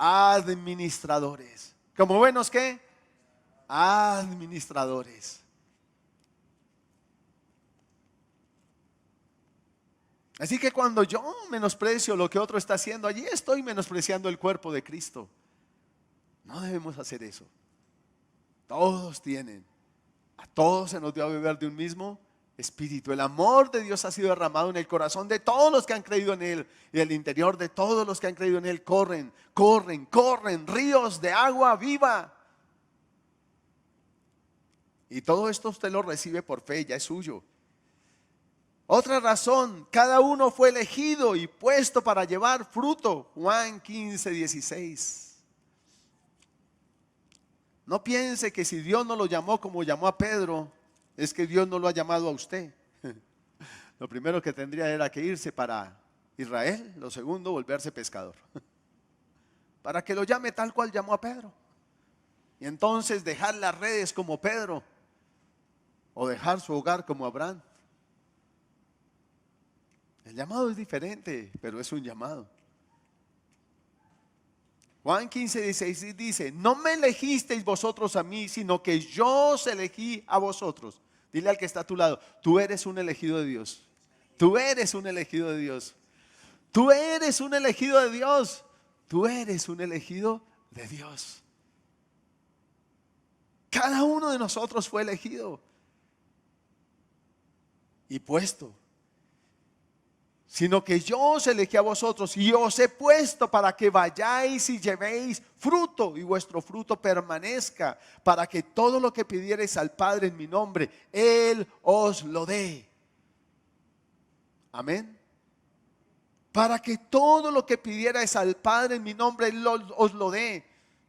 administradores. ¿Como buenos qué? Administradores. Así que cuando yo menosprecio lo que otro está haciendo, allí estoy menospreciando el cuerpo de Cristo. No debemos hacer eso. Todos tienen, a todos se nos dio a beber de un mismo espíritu. El amor de Dios ha sido derramado en el corazón de todos los que han creído en Él. Y el interior de todos los que han creído en Él corren ríos de agua viva. Y todo esto usted lo recibe por fe, ya es suyo. Otra razón, cada uno fue elegido y puesto para llevar fruto. Juan 15:16. No piense que si Dios no lo llamó como llamó a Pedro, es que Dios no lo ha llamado a usted. Lo primero que tendría era que irse para Israel, lo segundo, volverse pescador. Para que lo llame tal cual llamó a Pedro. Y entonces dejar las redes como Pedro, o dejar su hogar como Abraham. El llamado es diferente, pero es un llamado. Juan 15:16 dice: no me elegisteis vosotros a mí, sino que yo os elegí a vosotros. Dile al que está a tu lado: tú eres un elegido de Dios. Tú eres un elegido de Dios. Tú eres un elegido de Dios. Tú eres un elegido de Dios. Cada uno de nosotros fue elegido y puesto. Sino que yo os elegí a vosotros y os he puesto para que vayáis y llevéis fruto y vuestro fruto permanezca, para que todo lo que pidiereis al Padre en mi nombre, Él os lo dé. Amén. Para que todo lo que pidierais al Padre en mi nombre, Él os lo dé.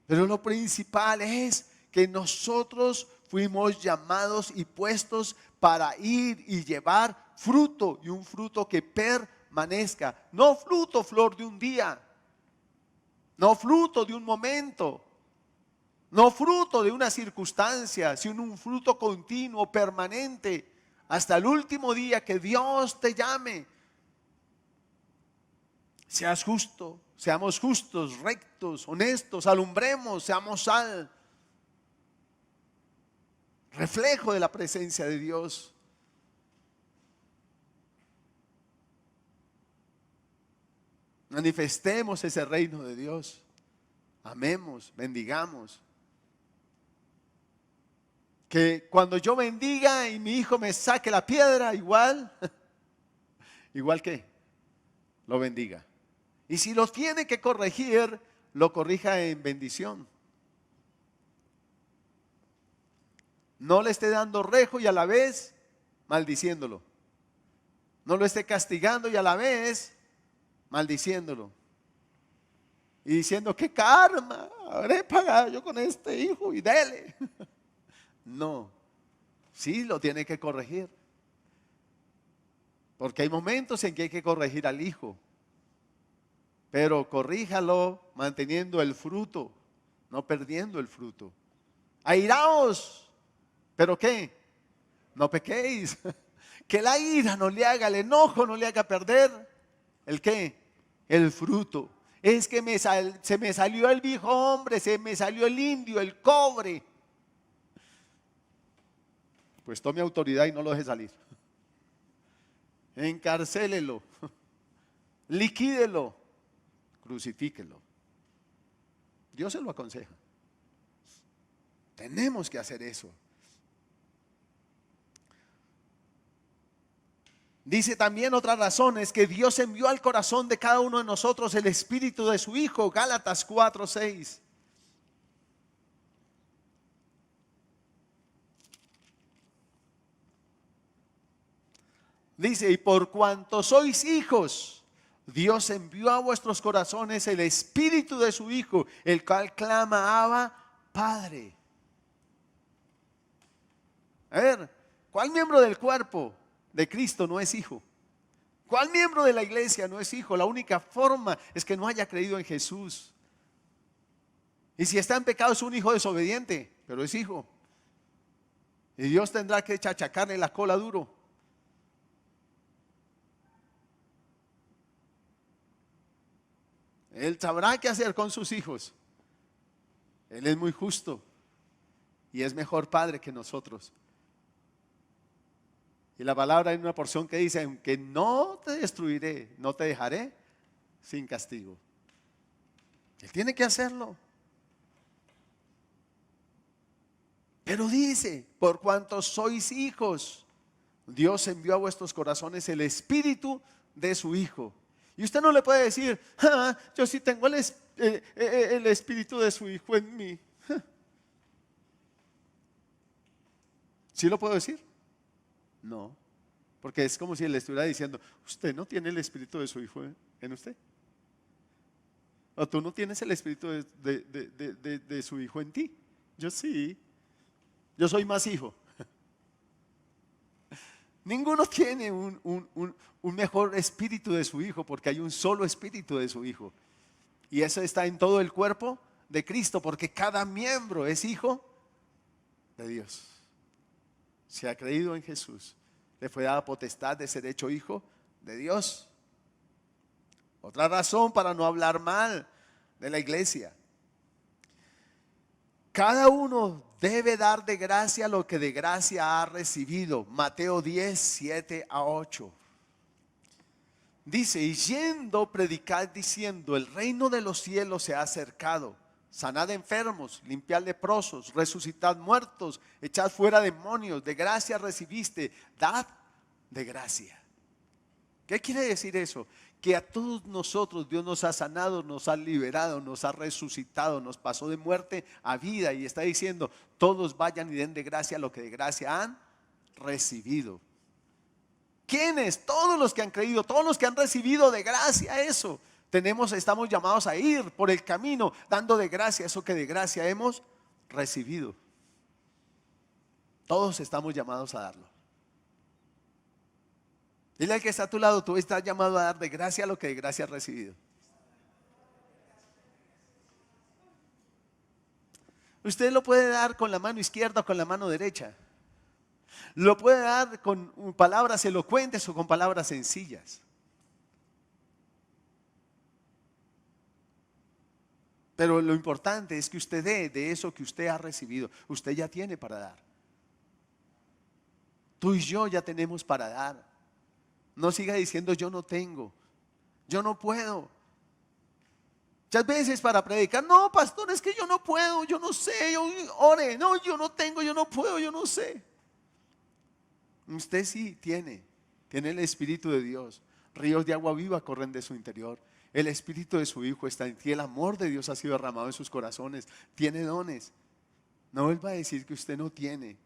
Pero lo principal es que nosotros fuimos llamados y puestos para ir y llevar fruto, y un fruto que permanezca. No fruto, flor de un día, no fruto de un momento, no fruto de una circunstancia, sino un fruto continuo, permanente, hasta el último día que Dios te llame. Seas justo, seamos justos, rectos, honestos, alumbremos, seamos sal, reflejo de la presencia de Dios. Manifestemos ese reino de Dios. Amemos, bendigamos. Que cuando yo bendiga y mi hijo me saque la piedra, igual que lo bendiga. Y si lo tiene que corregir, lo corrija en bendición. No le esté dando rejo y a la vez maldiciéndolo. No lo esté castigando y a la vez maldiciéndolo. Y diciendo: qué karma, habré pagado yo con este hijo y dele. No, sí lo tiene que corregir. Porque hay momentos en que hay que corregir al hijo. Pero corríjalo manteniendo el fruto, no perdiendo el fruto. Airaos, ¿pero qué? No pequéis. Que la ira no le haga, el enojo no le haga perder ¿el qué? El fruto. Es que se me salió el viejo hombre, se me salió el indio, el cobre. Pues tome autoridad y no lo deje salir. Encarcélelo, liquídelo, crucifíquelo. Dios se lo aconseja. Tenemos que hacer eso. Dice también otra razón, es que Dios envió al corazón de cada uno de nosotros el espíritu de su Hijo. Gálatas 4:6. Dice: y por cuanto sois hijos, Dios envió a vuestros corazones el espíritu de su Hijo, el cual clama: Abba, Padre. A ver, ¿cuál miembro del cuerpo de Cristo no es hijo? ¿Cuál miembro de la iglesia no es hijo? La única forma es que no haya creído en Jesús. Y si está en pecado es un hijo desobediente, pero es hijo. Y Dios tendrá que chachacarle la cola duro. Él sabrá qué hacer con sus hijos. Él es muy justo y es mejor padre que nosotros. Y la palabra hay una porción que dice: aunque no te destruiré, no te dejaré sin castigo. Él tiene que hacerlo. Pero dice: por cuanto sois hijos, Dios envió a vuestros corazones el espíritu de su Hijo. Y usted no le puede decir: yo sí tengo el espíritu de su Hijo en mí. ¿Sí lo puedo decir? No, porque es como si él estuviera diciendo: usted no tiene el espíritu de su Hijo en usted. O tú no tienes el espíritu de su Hijo en ti. Yo sí, yo soy más hijo. Ninguno tiene un mejor espíritu de su Hijo, porque hay un solo espíritu de su Hijo. Y eso está en todo el cuerpo de Cristo, porque cada miembro es hijo de Dios. Se ha creído en Jesús, le fue dada potestad de ser hecho hijo de Dios. Otra razón para no hablar mal de la iglesia: cada uno debe dar de gracia lo que de gracia ha recibido. Mateo 10, 7 a 8. Dice: y yendo, predicad diciendo: el reino de los cielos se ha acercado. Sanad enfermos, limpiad leprosos, resucitad muertos, echad fuera demonios. De gracia recibiste, dad de gracia. ¿Qué quiere decir eso? Que a todos nosotros Dios nos ha sanado, nos ha liberado, nos ha resucitado, nos pasó de muerte a vida, y está diciendo: todos vayan y den de gracia lo que de gracia han recibido. ¿Quiénes? Todos los que han creído, todos los que han recibido de gracia eso. Estamos llamados a ir por el camino dando de gracia eso que de gracia hemos recibido. Todos estamos llamados a darlo. Dile al que está a tu lado: tú estás llamado a dar de gracia lo que de gracia has recibido. Usted lo puede dar con la mano izquierda o con la mano derecha. Lo puede dar con palabras elocuentes o con palabras sencillas. Pero lo importante es que usted dé de eso que usted ha recibido. Usted ya tiene para dar. Tú y yo ya tenemos para dar. No siga diciendo: yo no tengo, yo no puedo. Muchas veces para predicar: no, pastor, es que yo no puedo, yo no sé, ore. No, yo no tengo, yo no puedo, yo no sé. Usted sí tiene el Espíritu de Dios. Ríos de agua viva corren de su interior. El Espíritu de su Hijo está en ti. El amor de Dios ha sido derramado en sus corazones. Tiene dones. No vuelva a decir que usted no tiene,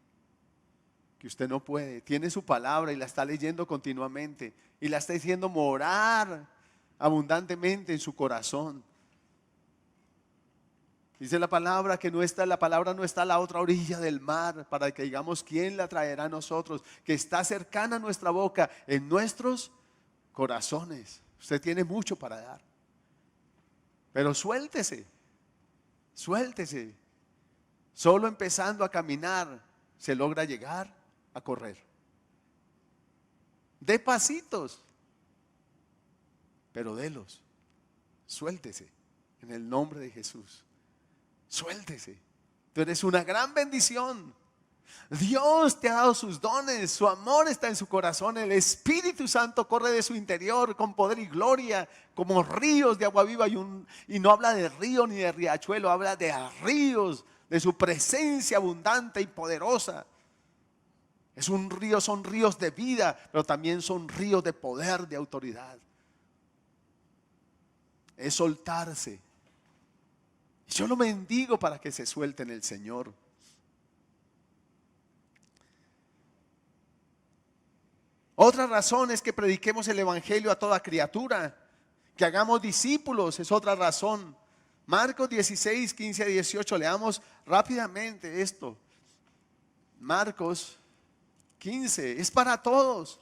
que usted no puede. Tiene su palabra y la está leyendo continuamente, y la está haciendo morar abundantemente en su corazón. Dice la palabra que la palabra no está a la otra orilla del mar, para que digamos: ¿quién la traerá a nosotros? Que está cercana a nuestra boca, en nuestros corazones. Usted tiene mucho para dar, pero suéltese. Solo empezando a caminar se logra llegar a correr. Dé pasitos, pero délos. Suéltese en el nombre de Jesús. Suéltese. Tú eres una gran bendición. Dios te ha dado sus dones, su amor está en su corazón. El Espíritu Santo corre de su interior con poder y gloria, como ríos de agua viva. Y no habla de río ni de riachuelo, habla de ríos, de su presencia abundante y poderosa. Es un río, son ríos de vida, pero también son ríos de poder, de autoridad. Es soltarse. Yo lo bendigo para que se suelte en el Señor. Otra razón es que prediquemos el evangelio a toda criatura, que hagamos discípulos, es otra razón. Marcos 16, 15 a 18, leamos rápidamente esto. Marcos 15, es para todos.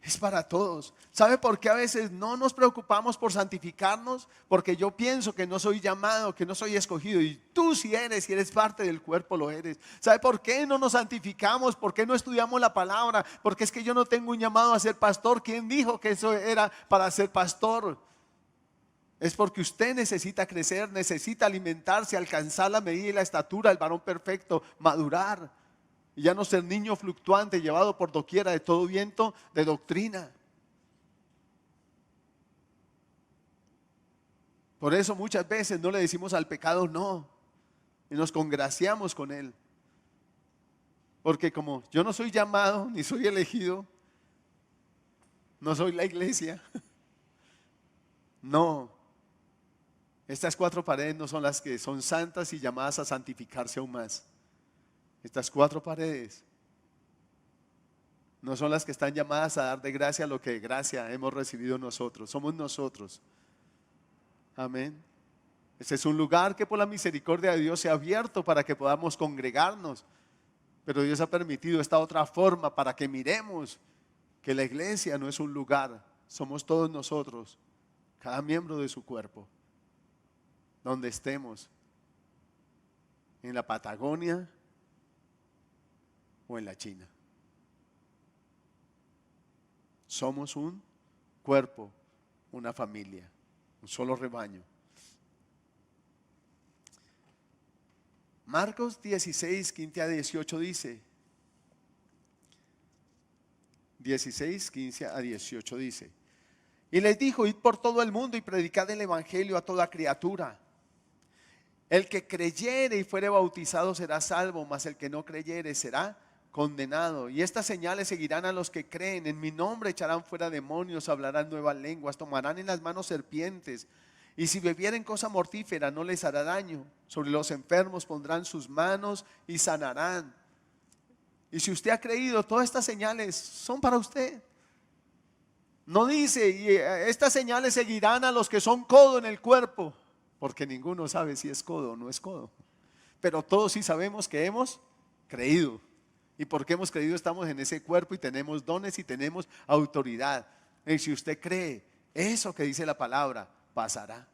Es para todos. ¿Sabe por qué a veces no nos preocupamos por santificarnos? Porque yo pienso que no soy llamado, que no soy escogido. Y tú si eres parte del cuerpo, lo eres. ¿Sabe por qué no nos santificamos? ¿Por qué no estudiamos la palabra? Porque es que yo no tengo un llamado a ser pastor. ¿Quién dijo que eso era para ser pastor? Es porque usted necesita crecer, necesita alimentarse, alcanzar la medida y la estatura del varón perfecto, madurar y ya no ser niño fluctuante llevado por doquiera de todo viento de doctrina. Por eso muchas veces no le decimos al pecado no y nos congraciamos con él. Porque como yo no soy llamado ni soy elegido, no soy la iglesia. No, estas cuatro paredes no son las que son santas y llamadas a santificarse aún más. Estas cuatro paredes no son las que están llamadas a dar de gracia lo que de gracia hemos recibido nosotros. Somos nosotros. Amén. Este es un lugar que por la misericordia de Dios se ha abierto para que podamos congregarnos. Pero Dios ha permitido esta otra forma para que miremos que la iglesia no es un lugar, somos todos nosotros, cada miembro de su cuerpo, donde estemos, en la Patagonia o en la China. Somos un cuerpo, una familia, un solo rebaño. Marcos 16, 15 a 18 dice, 16, 15 a 18 dice, y les dijo, id por todo el mundo y predicad el evangelio a toda criatura. El que creyere y fuere bautizado será salvo, mas el que no creyere será condenado. Y estas señales seguirán a los que creen. En mi nombre echarán fuera demonios, hablarán nuevas lenguas, tomarán en las manos serpientes. Y si bebieren cosa mortífera no les hará daño. Sobre los enfermos pondrán sus manos y sanarán. Y si usted ha creído, todas estas señales son para usted. No dice, y estas señales seguirán a los que son codo en el cuerpo, porque ninguno sabe si es codo o no es codo. Pero todos sí sabemos que hemos creído. Y porque hemos creído estamos en ese cuerpo y tenemos dones y tenemos autoridad. Y si usted cree eso que dice la palabra, pasará.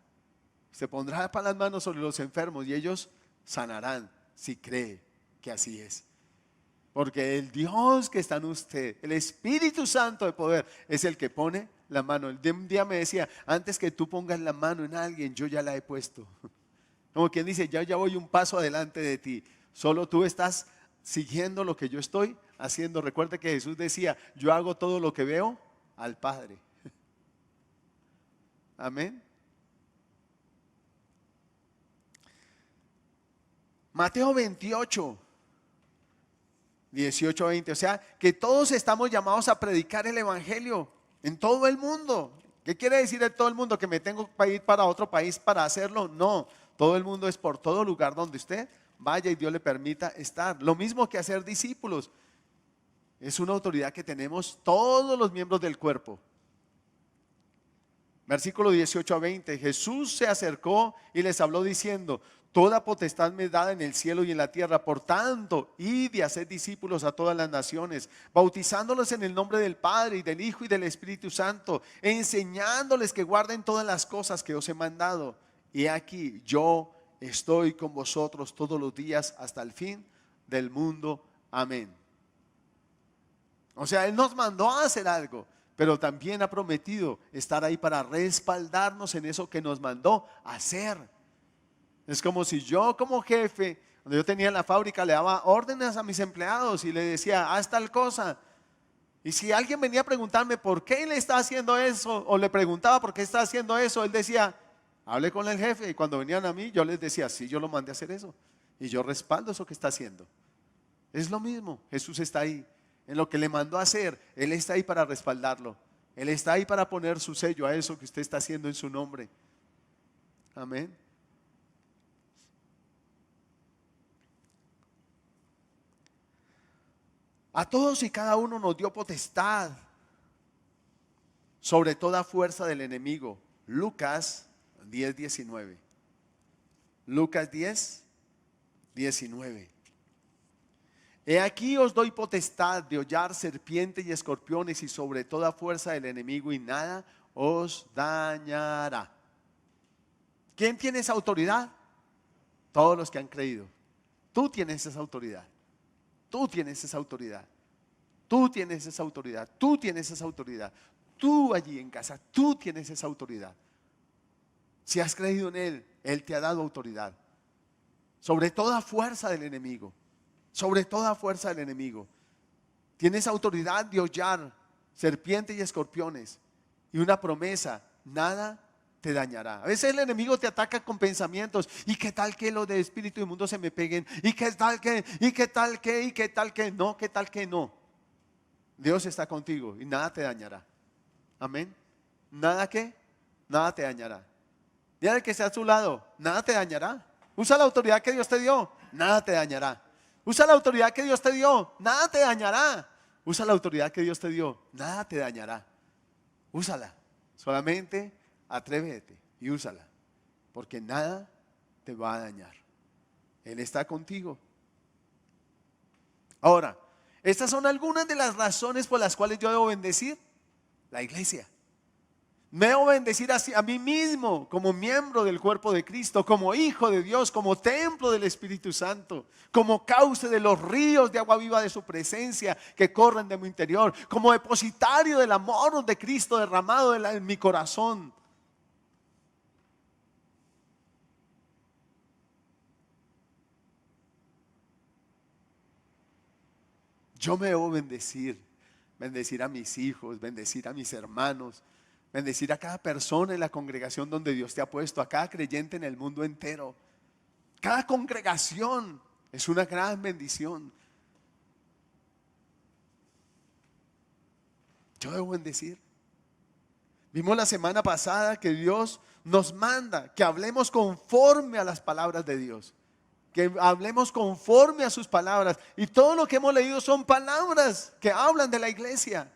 Se pondrá las manos sobre los enfermos y ellos sanarán si cree que así es. Porque el Dios que está en usted, el Espíritu Santo de poder, es el que pone la mano. Un día me decía, antes que tú pongas la mano en alguien, yo ya la he puesto. Como quien dice, ya voy un paso adelante de ti. Solo tú estás siguiendo lo que yo estoy haciendo. Recuerde que Jesús decía, yo hago todo lo que veo al Padre. Amén. Mateo 28, 18 a 20, o sea que todos estamos llamados a predicar el evangelio en todo el mundo. ¿Qué quiere decir en todo el mundo? ¿Que me tengo que ir para otro país para hacerlo? No, todo el mundo es por todo lugar donde usted vaya y Dios le permita estar. Lo mismo que hacer discípulos, es una autoridad que tenemos todos los miembros del cuerpo. Versículo 18 a 20, Jesús se acercó y les habló diciendo, toda potestad me es dada en el cielo y en la tierra, por tanto, id y haced discípulos a todas las naciones, bautizándolos en el nombre del Padre y del Hijo y del Espíritu Santo, enseñándoles que guarden todas las cosas que os he mandado. Y aquí yo estoy con vosotros todos los días hasta el fin del mundo. Amén. O sea, Él nos mandó a hacer algo, pero también ha prometido estar ahí para respaldarnos en eso que nos mandó a hacer. Es como si yo como jefe, cuando yo tenía la fábrica, le daba órdenes a mis empleados y le decía, haz tal cosa. Y si alguien venía a preguntarme por qué le está haciendo eso, o le preguntaba por qué está haciendo eso, él decía, hable con el jefe. Y cuando venían a mí, yo les decía, sí, yo lo mandé a hacer eso. Y yo respaldo eso que está haciendo. Es lo mismo, Jesús está ahí. En lo que le mandó a hacer, Él está ahí para respaldarlo. Él está ahí para poner su sello a eso que usted está haciendo en su nombre. Amén. A todos y cada uno nos dio potestad sobre toda fuerza del enemigo. Lucas 10, 19. Lucas 10, 19. He aquí os doy potestad de hollar serpientes y escorpiones y sobre toda fuerza del enemigo y nada os dañará. ¿Quién tiene esa autoridad? Todos los que han creído. Tú tienes esa autoridad. Tú tienes esa autoridad. Tú tienes esa autoridad. Tú tienes esa autoridad. Tú allí en casa, tú tienes esa autoridad. Si has creído en Él, Él te ha dado autoridad sobre toda fuerza del enemigo. Sobre toda fuerza del enemigo. Tienes autoridad de hollar serpientes y escorpiones. Y una promesa: nada te dañará. A veces el enemigo te ataca con pensamientos: ¿y qué tal que los de espíritu inmundo se me peguen? ¿Y qué tal que? ¿Y qué tal que? ¿Y qué tal que? No, ¿qué tal que no? Dios está contigo y nada te dañará. Amén. Nada que, nada te dañará. Dígale que sea a su lado: nada te dañará. Usa la autoridad que Dios te dio, nada te dañará. Usa la autoridad que Dios te dio, nada te dañará. Usa la autoridad que Dios te dio, nada te dañará. Úsala. Solamente atrévete y úsala, porque nada te va a dañar. Él está contigo. Ahora, estas son algunas de las razones por las cuales yo debo bendecir la iglesia. Me debo bendecir a mí mismo como miembro del cuerpo de Cristo, como hijo de Dios, como templo del Espíritu Santo, como cauce de los ríos de agua viva de su presencia que corren de mi interior, como depositario del amor de Cristo derramado en mi corazón. Yo me debo bendecir a mis hijos, bendecir a mis hermanos, bendecir a cada persona en la congregación donde Dios te ha puesto, a cada creyente en el mundo entero. Cada congregación es una gran bendición. Yo debo bendecir. Vimos la semana pasada que Dios nos manda que hablemos conforme a las palabras de Dios, que hablemos conforme a sus palabras, y todo lo que hemos leído son palabras que hablan de la iglesia.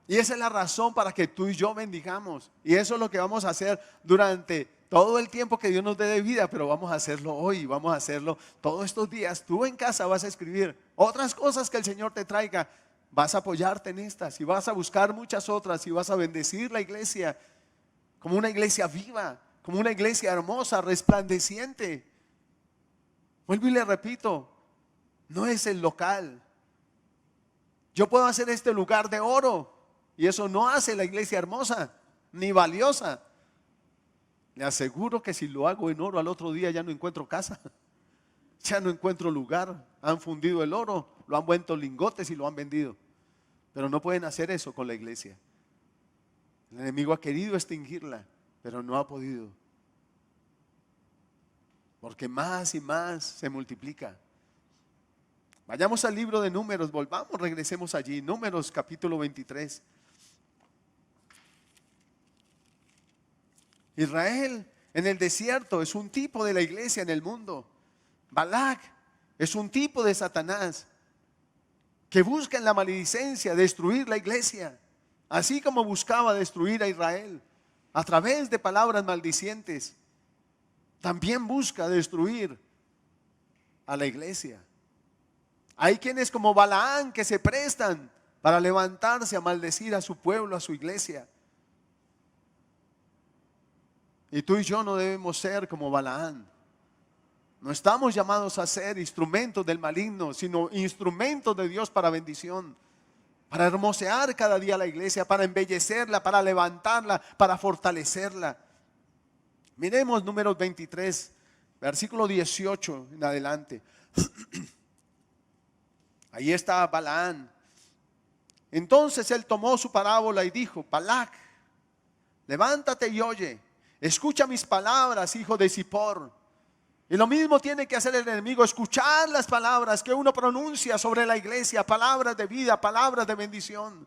Y esa es la razón para que tú y yo bendigamos. Y eso es lo que vamos a hacer durante todo el tiempo que Dios nos dé de vida. Pero vamos a hacerlo hoy, vamos a hacerlo todos estos días. Tú en casa vas a escribir otras cosas que el Señor te traiga. Vas a apoyarte en estas y vas a buscar muchas otras y vas a bendecir la iglesia como una iglesia viva, como una iglesia hermosa, resplandeciente. Vuelvo y le repito, no es el local. Yo puedo hacer este lugar de oro, y eso no hace la iglesia hermosa ni valiosa. Le aseguro que si lo hago en oro, al otro día ya no encuentro casa, ya no encuentro lugar. Han fundido el oro, lo han vuelto lingotes y lo han vendido. Pero no pueden hacer eso con la iglesia. El enemigo ha querido extinguirla, pero no ha podido, porque más y más se multiplica. Vayamos al libro de Números, volvamos, regresemos allí. Números capítulo 23. Israel en el desierto es un tipo de la iglesia en el mundo. Balac es un tipo de Satanás que busca en la maledicencia destruir la iglesia, así como buscaba destruir a Israel a través de palabras maldicientes. También busca destruir a la iglesia. Hay quienes como Balaán que se prestan para levantarse a maldecir a su pueblo, a su iglesia. Y tú y yo no debemos ser como Balaán. No estamos llamados a ser instrumentos del maligno, sino instrumentos de Dios para bendición, para hermosear cada día la iglesia, para embellecerla, para levantarla, para fortalecerla. Miremos Números 23, versículo 18 en adelante. Ahí está Balaán. Entonces él tomó su parábola y dijo: Balac, levántate y oye, escucha mis palabras, hijo de Zippor. Y lo mismo tiene que hacer el enemigo: escuchar las palabras que uno pronuncia sobre la iglesia, palabras de vida, palabras de bendición.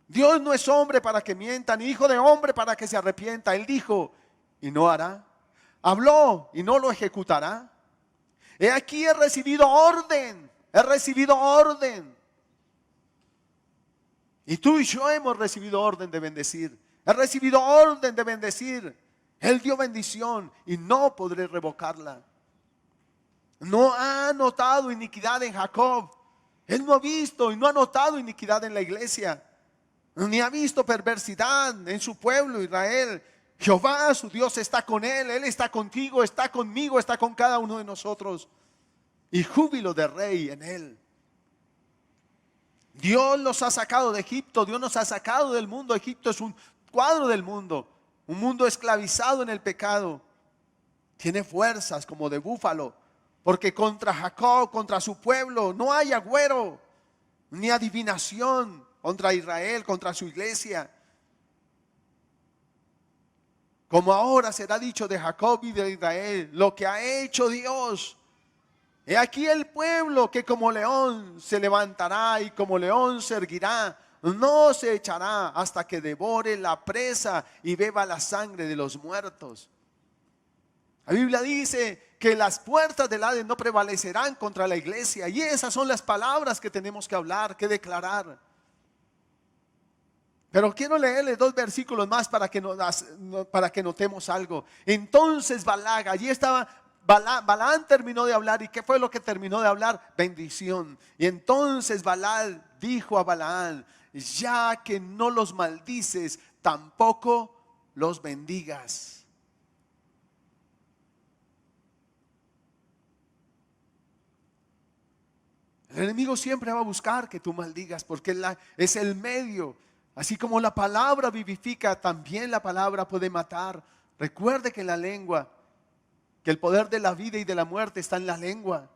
Dios no es hombre para que mienta, ni hijo de hombre para que se arrepienta. Él dijo y no hará, habló y no lo ejecutará. He aquí he recibido orden, he recibido orden. Y tú y yo hemos recibido orden de bendecir. He recibido orden de bendecir. Él dio bendición y no podré revocarla. No ha notado iniquidad en Jacob. Él no ha visto y no ha notado iniquidad en la iglesia, ni ha visto perversidad en su pueblo Israel. Jehová su Dios está con él. Él está contigo, está conmigo, está con cada uno de nosotros. Y júbilo de rey en él. Dios los ha sacado de Egipto. Dios nos ha sacado del mundo. Egipto es un cuadro del mundo, un mundo esclavizado en el pecado. Tiene fuerzas como de búfalo, porque contra Jacob, contra su pueblo, no hay agüero, ni adivinación contra Israel, contra su iglesia. Como ahora será dicho de Jacob y de Israel, lo que ha hecho Dios. He aquí el pueblo que como león se levantará y como león se erguirá. No se echará hasta que devore la presa y beba la sangre de los muertos. La Biblia dice que las puertas del Hades no prevalecerán contra la iglesia. Y esas son las palabras que tenemos que hablar, que declarar. Pero quiero leerle 2 versículos más para que notemos algo. Entonces Balac, allí estaba Balaam, terminó de hablar. ¿Y qué fue lo que terminó de hablar? Bendición. Y entonces Balac dijo a Balaam: ya que no los maldices, tampoco los bendigas. El enemigo siempre va a buscar que tú maldigas, porque es el medio. Así como la palabra vivifica, también la palabra puede matar. Recuerde que en la lengua, que el poder de la vida y de la muerte está en la lengua.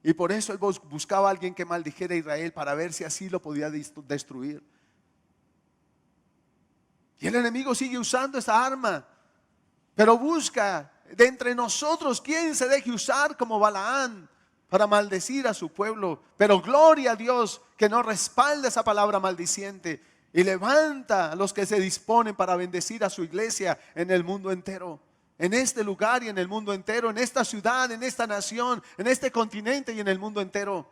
Y por eso él buscaba a alguien que maldijera a Israel, para ver si así lo podía destruir. Y el enemigo sigue usando esa arma, pero busca de entre nosotros quien se deje usar como Balaam para maldecir a su pueblo. Pero gloria a Dios que no respalda esa palabra maldiciente y levanta a los que se disponen para bendecir a su iglesia en el mundo entero, en este lugar y en el mundo entero, en esta ciudad, en esta nación, en este continente y en el mundo entero.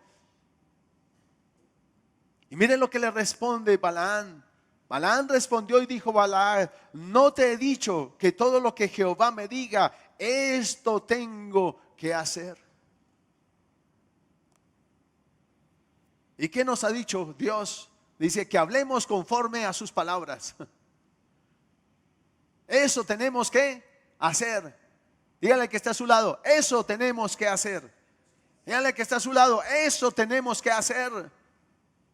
Y miren lo que le responde Balaam. Balaam respondió y dijo: Balaam, no te he dicho que todo lo que Jehová me diga, esto tengo que hacer. ¿Y qué nos ha dicho Dios? Dice que hablemos conforme a sus palabras. Eso tenemos que hacer. Dígale que está a su lado: eso tenemos que hacer. Dígale que está a su lado: eso tenemos que hacer.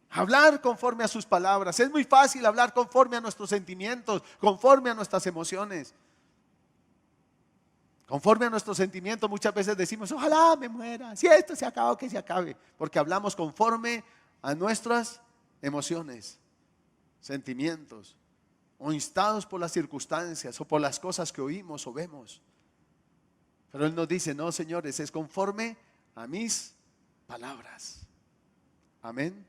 Hablar conforme a sus palabras. Es muy fácil hablar conforme a nuestros sentimientos, conforme a nuestras emociones. Conforme a nuestros sentimientos muchas veces decimos: ojalá me muera, si esto se acaba, que se acabe. Porque hablamos conforme a nuestras emociones, sentimientos, o instados por las circunstancias o por las cosas que oímos o vemos. Pero Él nos dice: no, señores, es conforme a mis palabras. Amén.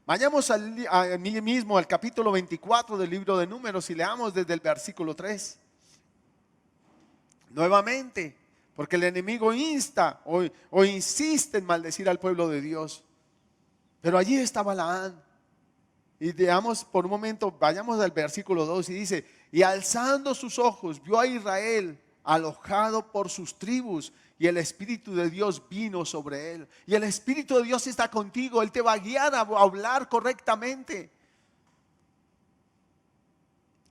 Vayamos a mí mismo al capítulo 24 del libro de Números y leamos desde el versículo 3. Nuevamente, porque el enemigo insta o insiste en maldecir al pueblo de Dios. Pero allí está Balaam. Y veamos por un momento, vayamos al versículo 2 y dice: y alzando sus ojos vio a Israel alojado por sus tribus, y el Espíritu de Dios vino sobre él. Y el Espíritu de Dios está contigo. Él te va a guiar a hablar correctamente.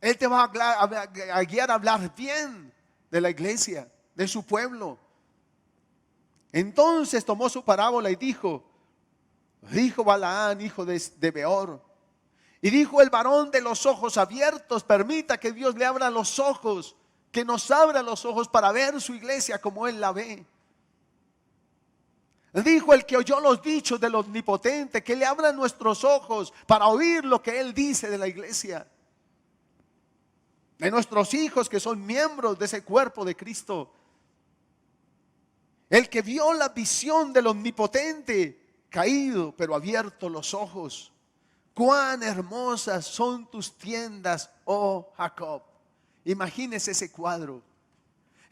Él te va a guiar a hablar bien de la iglesia, de su pueblo. Entonces tomó su parábola y dijo Balaam, hijo de Beor, y dijo: el varón de los ojos abiertos, permita que Dios le abra los ojos, que nos abra los ojos para ver su iglesia como Él la ve. Dijo el que oyó los dichos del Omnipotente, que le abra nuestros ojos para oír lo que Él dice de la iglesia, de nuestros hijos que son miembros de ese cuerpo de Cristo. El que vio la visión del Omnipotente, caído pero abierto los ojos. Cuán hermosas son tus tiendas, oh Jacob. Imagínese ese cuadro.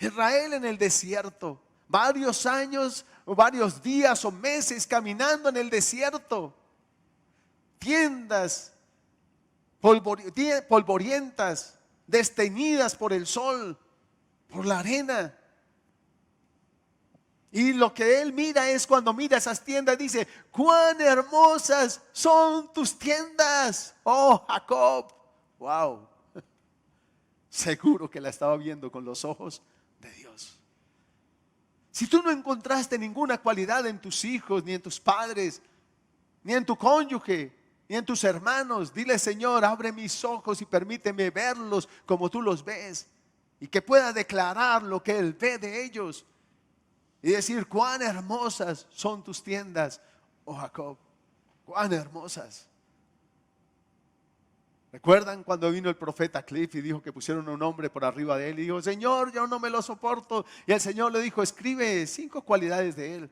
Israel en el desierto, varios años o varios días o meses caminando en el desierto. Tiendas polvorientas, desteñidas por el sol, por la arena. Y lo que él mira es, cuando mira esas tiendas, dice: cuán hermosas son tus tiendas, oh Jacob. Wow. Seguro que la estaba viendo con los ojos de Dios. Si tú no encontraste ninguna cualidad en tus hijos, ni en tus padres, ni en tu cónyuge, y en tus hermanos. Dile: Señor, abre mis ojos y permíteme verlos como tú los ves, y que pueda declarar lo que Él ve de ellos y decir: cuán hermosas son tus tiendas, oh Jacob, cuán hermosas. ¿Recuerdan cuando vino el profeta Cliff y dijo que pusieron un hombre por arriba de él? Y dijo: Señor, yo no me lo soporto. Y el Señor le dijo: escribe 5 cualidades de él.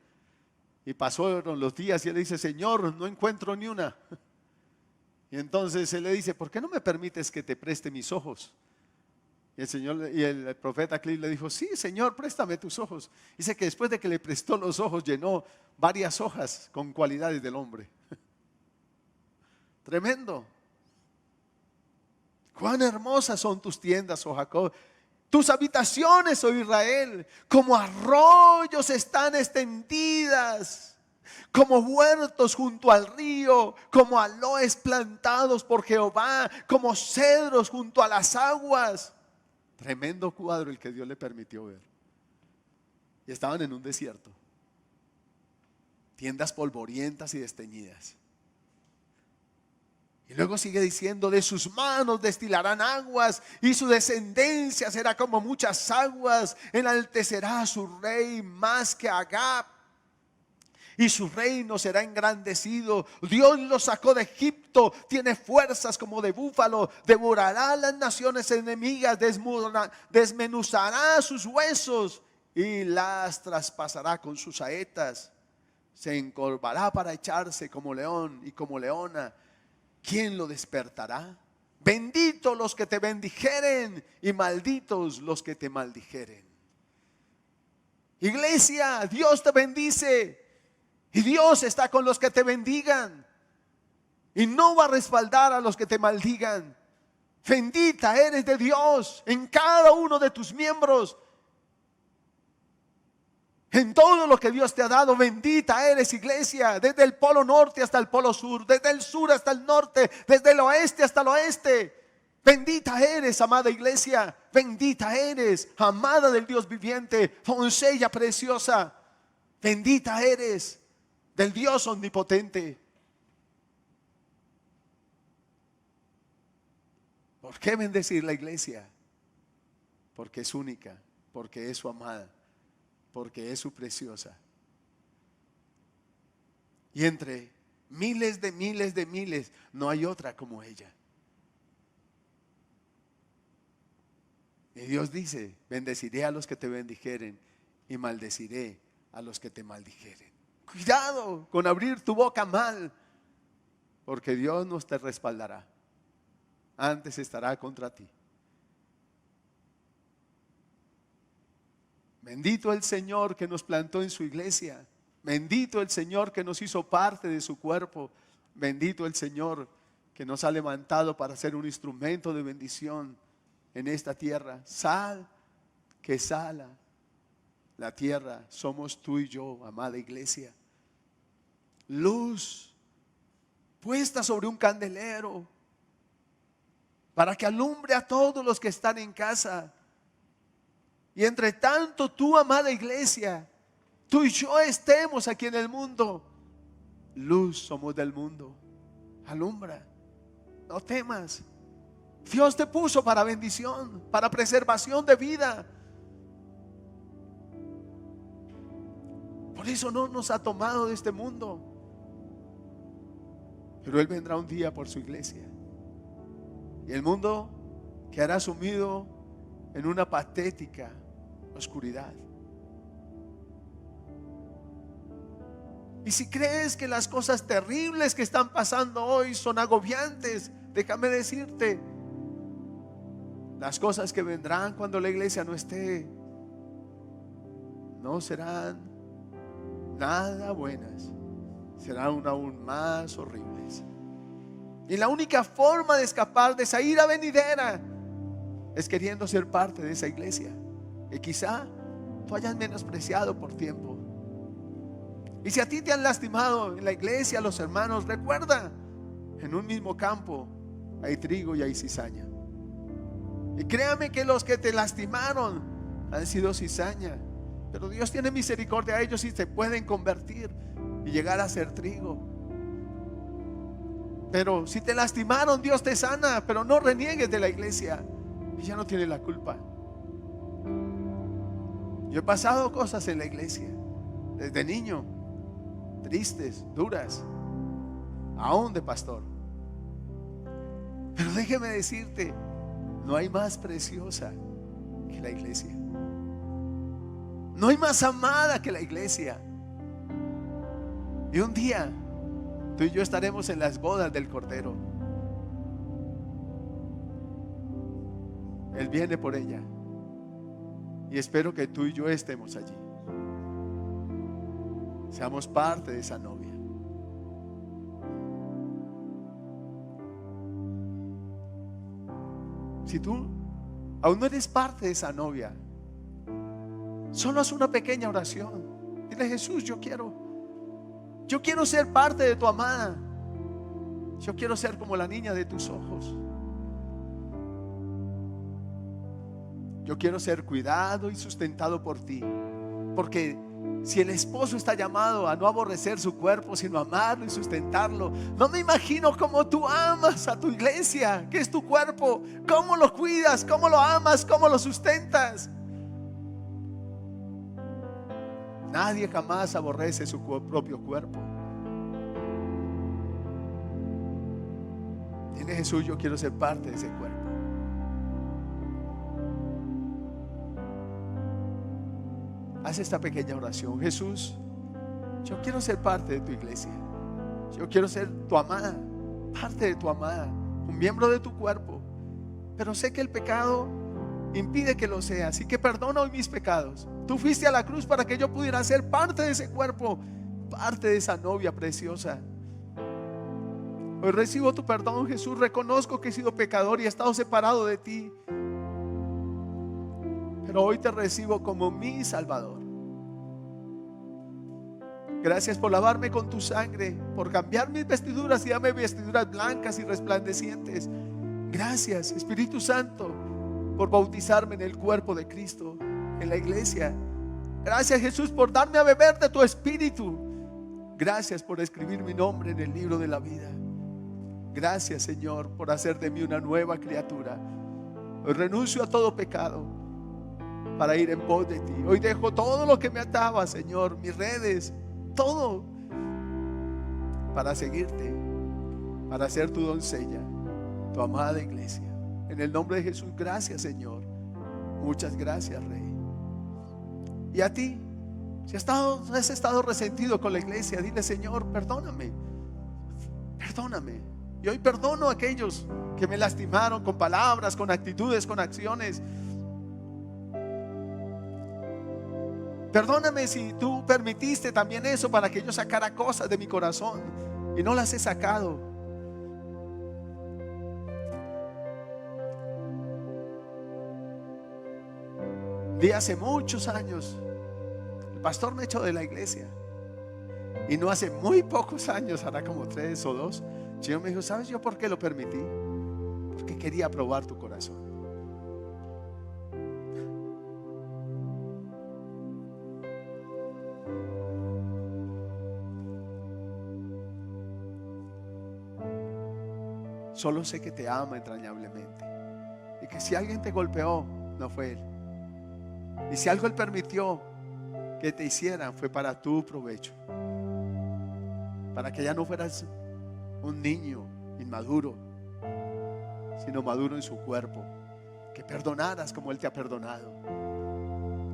Y pasaron los días y él dice: Señor, no encuentro ni una. Y entonces él le dice: ¿por qué no me permites que te preste mis ojos? Y el profeta Cliff le dijo: sí, Señor, préstame tus ojos. Dice que después de que le prestó los ojos, llenó varias hojas con cualidades del hombre. Tremendo. Cuán hermosas son tus tiendas, oh Jacob, tus habitaciones, oh Israel, como arroyos están extendidas, como huertos junto al río, como aloes plantados por Jehová, como cedros junto a las aguas. Tremendo cuadro el que Dios le permitió ver. Y estaban en un desierto, tiendas polvorientas y desteñidas. Y luego sigue diciendo: de sus manos destilarán aguas, y su descendencia será como muchas aguas. Enaltecerá a su rey más que Agag, y su reino será engrandecido. Dios lo sacó de Egipto, tiene fuerzas como de búfalo. Devorará las naciones enemigas, desmenuzará sus huesos y las traspasará con sus saetas. Se encorvará para echarse como león y como leona. ¿Quién lo despertará? Benditos los que te bendijeren y malditos los que te maldijeren. Iglesia, Dios te bendice y Dios está con los que te bendigan y no va a respaldar a los que te maldigan. Bendita eres de Dios en cada uno de tus miembros, en todo lo que Dios te ha dado. Bendita eres, iglesia, desde el polo norte hasta el polo sur, desde el sur hasta el norte, desde el oeste hasta el oeste. Bendita eres, amada iglesia, bendita eres, amada del Dios viviente, doncella preciosa. Bendita eres del Dios omnipotente. ¿Por qué bendecir la iglesia? Porque es única, porque es su amada, porque es su preciosa. Y entre miles de miles de miles no hay otra como ella. Y Dios dice: bendeciré a los que te bendijeren y maldeciré a los que te maldijeren. Cuidado con abrir tu boca mal, porque Dios no te respaldará, antes estará contra ti. Bendito el Señor que nos plantó en su iglesia. Bendito el Señor que nos hizo parte de su cuerpo. Bendito el Señor que nos ha levantado para ser un instrumento de bendición en esta tierra. Sal que sala la tierra somos tú y yo, amada iglesia. Luz puesta sobre un candelero para que alumbre a todos los que están en casa. Y entre tanto tú, amada iglesia, tú y yo estemos aquí en el mundo, luz somos del mundo. Alumbra, no temas. Dios te puso para bendición, para preservación de vida. Por eso no nos ha tomado de este mundo. Pero Él vendrá un día por su iglesia, y el mundo quedará sumido en una patética oscuridad. Y si crees que las cosas terribles que están pasando hoy son agobiantes, déjame decirte, las cosas que vendrán cuando la iglesia no esté no serán nada buenas, serán aún más horribles. Y la única forma de escapar de esa ira venidera es queriendo ser parte de esa iglesia que quizá tú hayas menospreciado por tiempo. Y si a ti te han lastimado en la iglesia, los hermanos, recuerda, en un mismo campo hay trigo y hay cizaña. Y créame que los que te lastimaron han sido cizaña, pero Dios tiene misericordia a ellos y se pueden convertir y llegar a ser trigo. Pero si te lastimaron, Dios te sana, pero no reniegues de la iglesia. Ella no tiene la culpa. Yo he pasado cosas en la iglesia desde niño, tristes, duras, aún de pastor. Pero déjeme decirte, no hay más preciosa que la iglesia. No hay más amada que la iglesia. Y un día tú y yo estaremos en las bodas del Cordero. Él viene por ella. Y espero que tú y yo estemos allí. Seamos parte de esa novia. Si tú aún no eres parte de esa novia, solo haz una pequeña oración. Dile: Jesús, yo quiero ser parte de tu amada. Yo quiero ser como la niña de tus ojos. Yo quiero ser cuidado y sustentado por ti. Porque si el esposo está llamado a no aborrecer su cuerpo, sino amarlo y sustentarlo, no me imagino cómo tú amas a tu iglesia, que es tu cuerpo. Cómo lo cuidas, cómo lo amas, cómo lo sustentas. Nadie jamás aborrece su propio cuerpo. Dile: Jesús, yo quiero ser parte de ese cuerpo. Haz esta pequeña oración. Jesús, yo quiero ser parte de tu iglesia. Yo quiero ser tu amada, parte de tu amada, un miembro de tu cuerpo. Pero sé que el pecado impide que lo sea, así que perdona hoy mis pecados. Tú fuiste a la cruz para que yo pudiera ser parte de ese cuerpo, parte de esa novia preciosa. Hoy recibo tu perdón, Jesús. Reconozco que he sido pecador y he estado separado de ti, pero hoy te recibo como mi Salvador. Gracias por lavarme con tu sangre, por cambiar mis vestiduras y darme vestiduras blancas y resplandecientes. Gracias, Espíritu Santo, por bautizarme en el cuerpo de Cristo, en la iglesia. Gracias, Jesús, por darme a beber de tu Espíritu. Gracias por escribir mi nombre en el libro de la vida. Gracias, Señor, por hacer de mí una nueva criatura. Hoy renuncio a todo pecado para ir en pos de ti. Hoy dejo todo lo que me ataba, Señor, mis redes, todo, para seguirte, para ser tu doncella, tu amada iglesia. En el nombre de Jesús, gracias, Señor. Muchas gracias, Rey. Y a ti, si has estado resentido con la iglesia, dile: Señor, perdóname. Perdóname. Y hoy perdono a aquellos que me lastimaron con palabras, con actitudes, con acciones. Perdóname si tú permitiste también eso para que yo sacara cosas de mi corazón y no las he sacado. Vi hace muchos años, el pastor me echó de la iglesia. Y no hace muy pocos años, hará como 3 o 2, el Señor me dijo: ¿sabes yo por qué lo permití? Porque quería probar tu corazón. Solo sé que te ama entrañablemente y que si alguien te golpeó, no fue Él. Y si algo Él permitió que te hicieran, fue para tu provecho, para que ya no fueras un niño inmaduro, sino maduro en su cuerpo. Que perdonaras como Él te ha perdonado,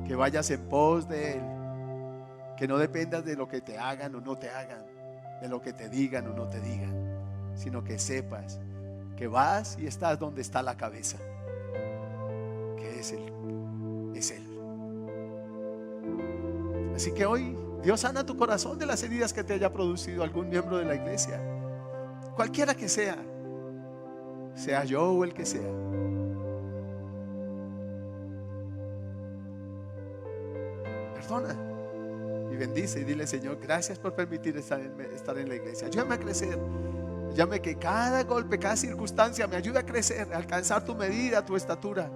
que vayas en pos de Él, que no dependas de lo que te hagan o no te hagan, de lo que te digan o no te digan, sino que sepas que vas y estás donde está la cabeza, que es Él, es Él. Así que hoy Dios sana tu corazón de las heridas que te haya producido algún miembro de la iglesia, cualquiera que sea, sea yo o el que sea. Perdona y bendice y dile: Señor, gracias por permitir estar en la iglesia. Ayúdame a crecer. Ayúdame que cada golpe, cada circunstancia me ayude a crecer, a alcanzar tu medida, tu estatura.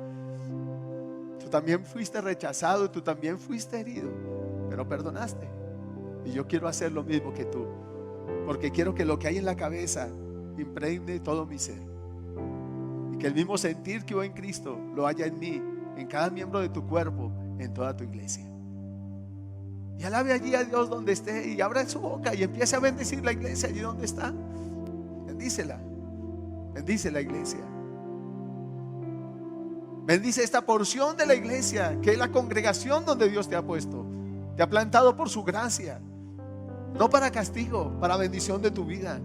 Tú también fuiste rechazado, tú también fuiste herido, pero perdonaste. Y yo quiero hacer lo mismo que tú, porque quiero que lo que hay en la cabeza impregne todo mi ser. Y que el mismo sentir que hubo en Cristo lo haya en mí, en cada miembro de tu cuerpo, en toda tu iglesia. Y alabe allí a Dios donde esté y abra su boca y empiece a bendecir la iglesia allí donde está. Bendícela. Bendice la iglesia. Bendice esta porción de la iglesia, que es la congregación donde Dios te ha puesto. Te ha plantado por su gracia, no para castigo, para bendición de tu vida.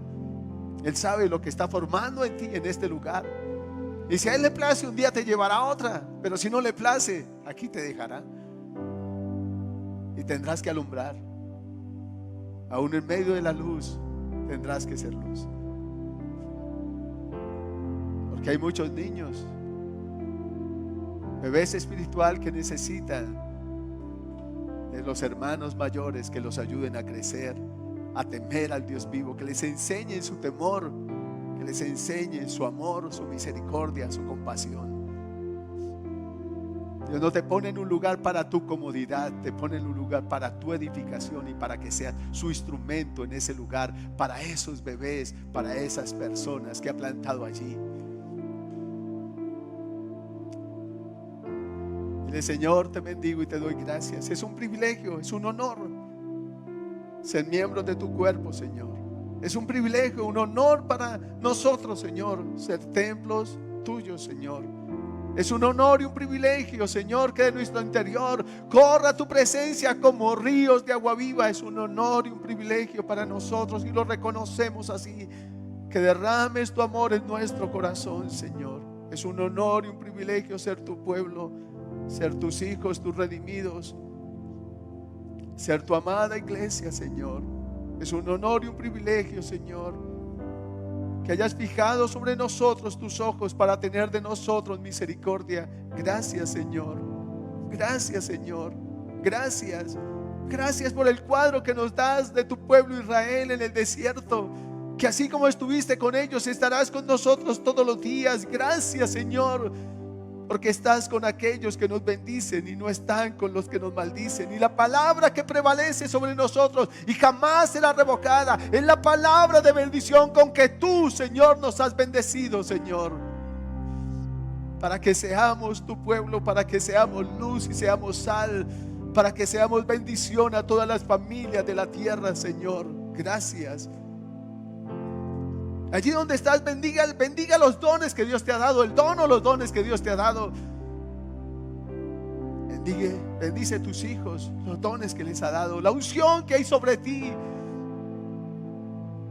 Él sabe lo que está formando en ti en este lugar. Y si a Él le place, un día te llevará a otra. Pero si no le place, aquí te dejará. Y tendrás que alumbrar. Aún en medio de la luz, tendrás que ser luz. Porque hay muchos niños, bebés espiritual, que necesitan de los hermanos mayores que los ayuden a crecer, a temer al Dios vivo, que les enseñen su temor, que les enseñen su amor, su misericordia, su compasión. Dios no te pone en un lugar para tu comodidad, te pone en un lugar para tu edificación y para que seas su instrumento en ese lugar, para esos bebés, para esas personas que ha plantado allí. Dile: Señor, te bendigo y te doy gracias. Es un privilegio, es un honor ser miembros de tu cuerpo, Señor. Es un privilegio, un honor para nosotros, Señor, ser templos tuyos, Señor. Es un honor y un privilegio, Señor, que de nuestro interior corra tu presencia como ríos de agua viva. Es un honor y un privilegio para nosotros y lo reconocemos así. Que derrames tu amor en nuestro corazón, Señor. Es un honor y un privilegio ser tu pueblo, ser tus hijos, tus redimidos, ser tu amada iglesia, Señor. Es un honor y un privilegio, Señor, que hayas fijado sobre nosotros tus ojos para tener de nosotros misericordia. Gracias, Señor. Gracias, Señor. Gracias. Gracias por el cuadro que nos das de tu pueblo Israel en el desierto, que así como estuviste con ellos, estarás con nosotros todos los días. Gracias, Señor, porque estás con aquellos que nos bendicen y no están con los que nos maldicen. Y la palabra que prevalece sobre nosotros y jamás será revocada es la palabra de bendición con que tú, Señor, nos has bendecido, Señor, para que seamos tu pueblo, para que seamos luz y seamos sal, para que seamos bendición a todas las familias de la tierra, Señor. Gracias. Allí donde estás, bendiga los dones que Dios te ha dado, el don o los dones que Dios te ha dado. Bendice a tus hijos, los dones que les ha dado, la unción que hay sobre ti,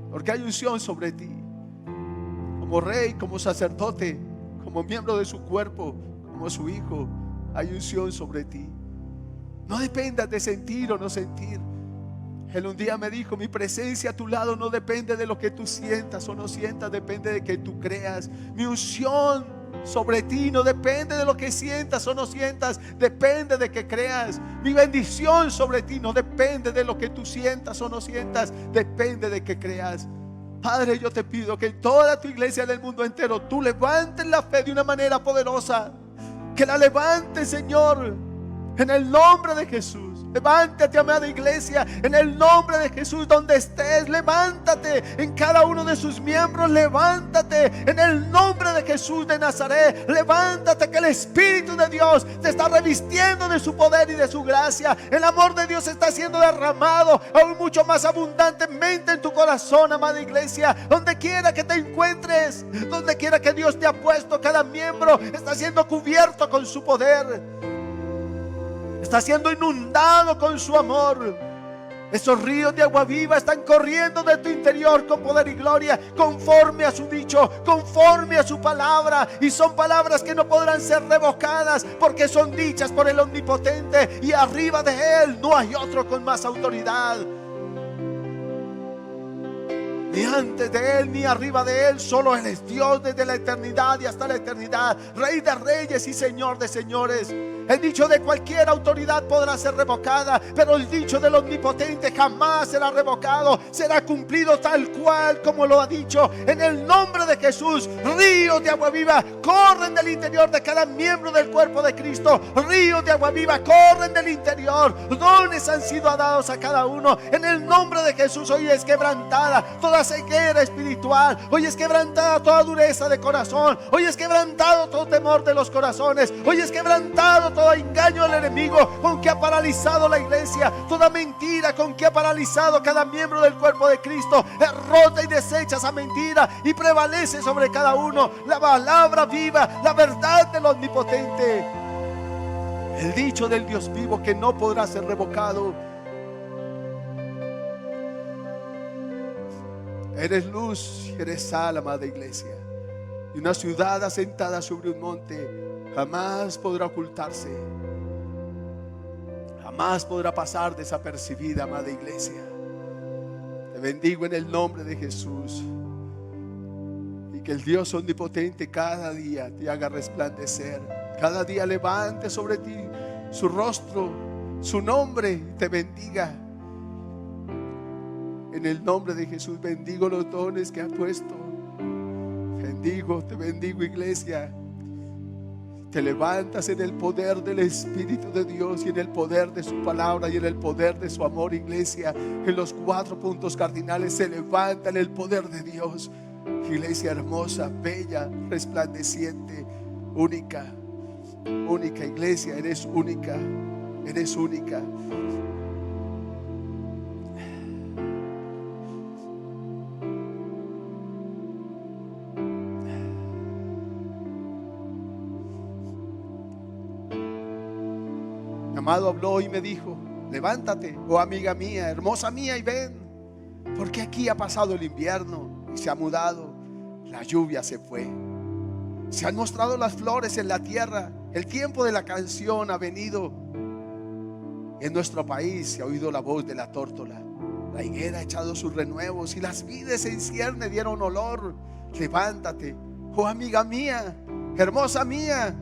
porque hay unción sobre ti, como rey, como sacerdote, como miembro de su cuerpo, como su hijo. Hay unción sobre ti. No dependas de sentir o no sentir. Él un día me dijo: mi presencia a tu lado no depende de lo que tú sientas o no sientas, depende de que tú creas. Mi unción sobre ti no depende de lo que sientas o no sientas, depende de que creas. Mi bendición sobre ti no depende de lo que tú sientas o no sientas, depende de que creas. Padre, yo te pido que en toda tu iglesia del mundo entero tú levantes la fe de una manera poderosa, que la levantes, Señor, en el nombre de Jesús. Levántate, amada iglesia, en el nombre de Jesús, donde estés. Levántate en cada uno de sus miembros. Levántate en el nombre de Jesús de Nazaret. Levántate, que el Espíritu de Dios te está revistiendo de su poder y de su gracia. El amor de Dios está siendo derramado aún mucho más abundantemente en tu corazón, amada iglesia. Donde quiera que te encuentres, donde quiera que Dios te ha puesto, cada miembro está siendo cubierto con su poder. Está siendo inundado con su amor. Esos ríos de agua viva están corriendo de tu interior con poder y gloria, conforme a su dicho, conforme a su palabra. Y son palabras que no podrán ser revocadas, porque son dichas por el Omnipotente, y arriba de Él no hay otro con más autoridad. Ni antes de Él ni arriba de Él, solo Él es Dios desde la eternidad y hasta la eternidad, Rey de reyes y Señor de señores. El dicho de cualquier autoridad podrá ser revocada, pero el dicho del Omnipotente jamás será revocado. Será cumplido tal cual como lo ha dicho. En el nombre de Jesús, ríos de agua viva corren del interior de cada miembro del cuerpo de Cristo. Ríos de agua viva corren del interior. Dones han sido dados a cada uno. En el nombre de Jesús, hoy es quebrantada toda ceguera espiritual. Hoy es quebrantada toda dureza de corazón. Hoy es quebrantado todo temor de los corazones. Hoy es quebrantado todo engaño del enemigo con que ha paralizado la iglesia. Toda mentira con que ha paralizado cada miembro del cuerpo de Cristo. Rota y desecha esa mentira y prevalece sobre cada uno la palabra viva, la verdad del Omnipotente, el dicho del Dios vivo que no podrá ser revocado. Eres luz y eres sal, amada iglesia. Y una ciudad asentada sobre un monte jamás podrá ocultarse, jamás podrá pasar desapercibida, amada iglesia. Te bendigo en el nombre de Jesús. Y que el Dios omnipotente cada día te haga resplandecer. Cada día levante sobre ti su rostro, su nombre, y te bendiga. En el nombre de Jesús bendigo los dones que ha puesto. Te bendigo, iglesia. Te levantas en el poder del Espíritu de Dios y en el poder de su palabra y en el poder de su amor, iglesia. En los 4 puntos cardinales se levanta en el poder de Dios. Iglesia hermosa, bella, resplandeciente, única, única iglesia, eres única, eres única. Mi amado habló y me dijo: levántate, oh amiga mía, hermosa mía, y ven, porque aquí ha pasado el invierno y se ha mudado, la lluvia se fue, se han mostrado las flores en la tierra, el tiempo de la canción ha venido. En nuestro país se ha oído la voz de la tórtola, la higuera ha echado sus renuevos y las vides en cierne dieron olor. Levántate, oh amiga mía, hermosa mía,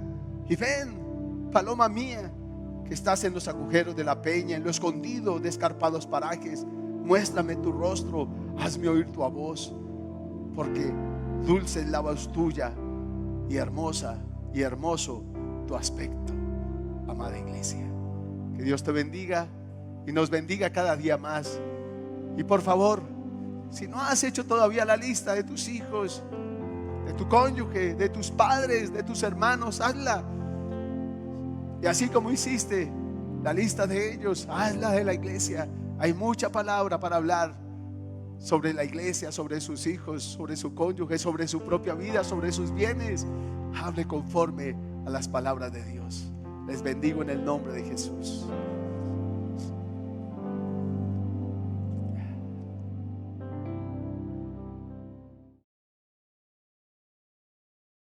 y ven, paloma mía, que estás en los agujeros de la peña, en lo escondido de escarpados parajes. Muéstrame tu rostro, hazme oír tu voz, porque dulce es la voz tuya y hermosa y hermoso tu aspecto, amada iglesia. Que Dios te bendiga y nos bendiga cada día más. Y por favor, si no has hecho todavía la lista de tus hijos, de tu cónyuge, de tus padres, de tus hermanos, hazla. Y así como hiciste la lista de ellos, hazla de la iglesia. Hay mucha palabra para hablar sobre la iglesia, sobre sus hijos, sobre su cónyuge, sobre su propia vida, sobre sus bienes. Hable conforme a las palabras de Dios. Les bendigo en el nombre de Jesús.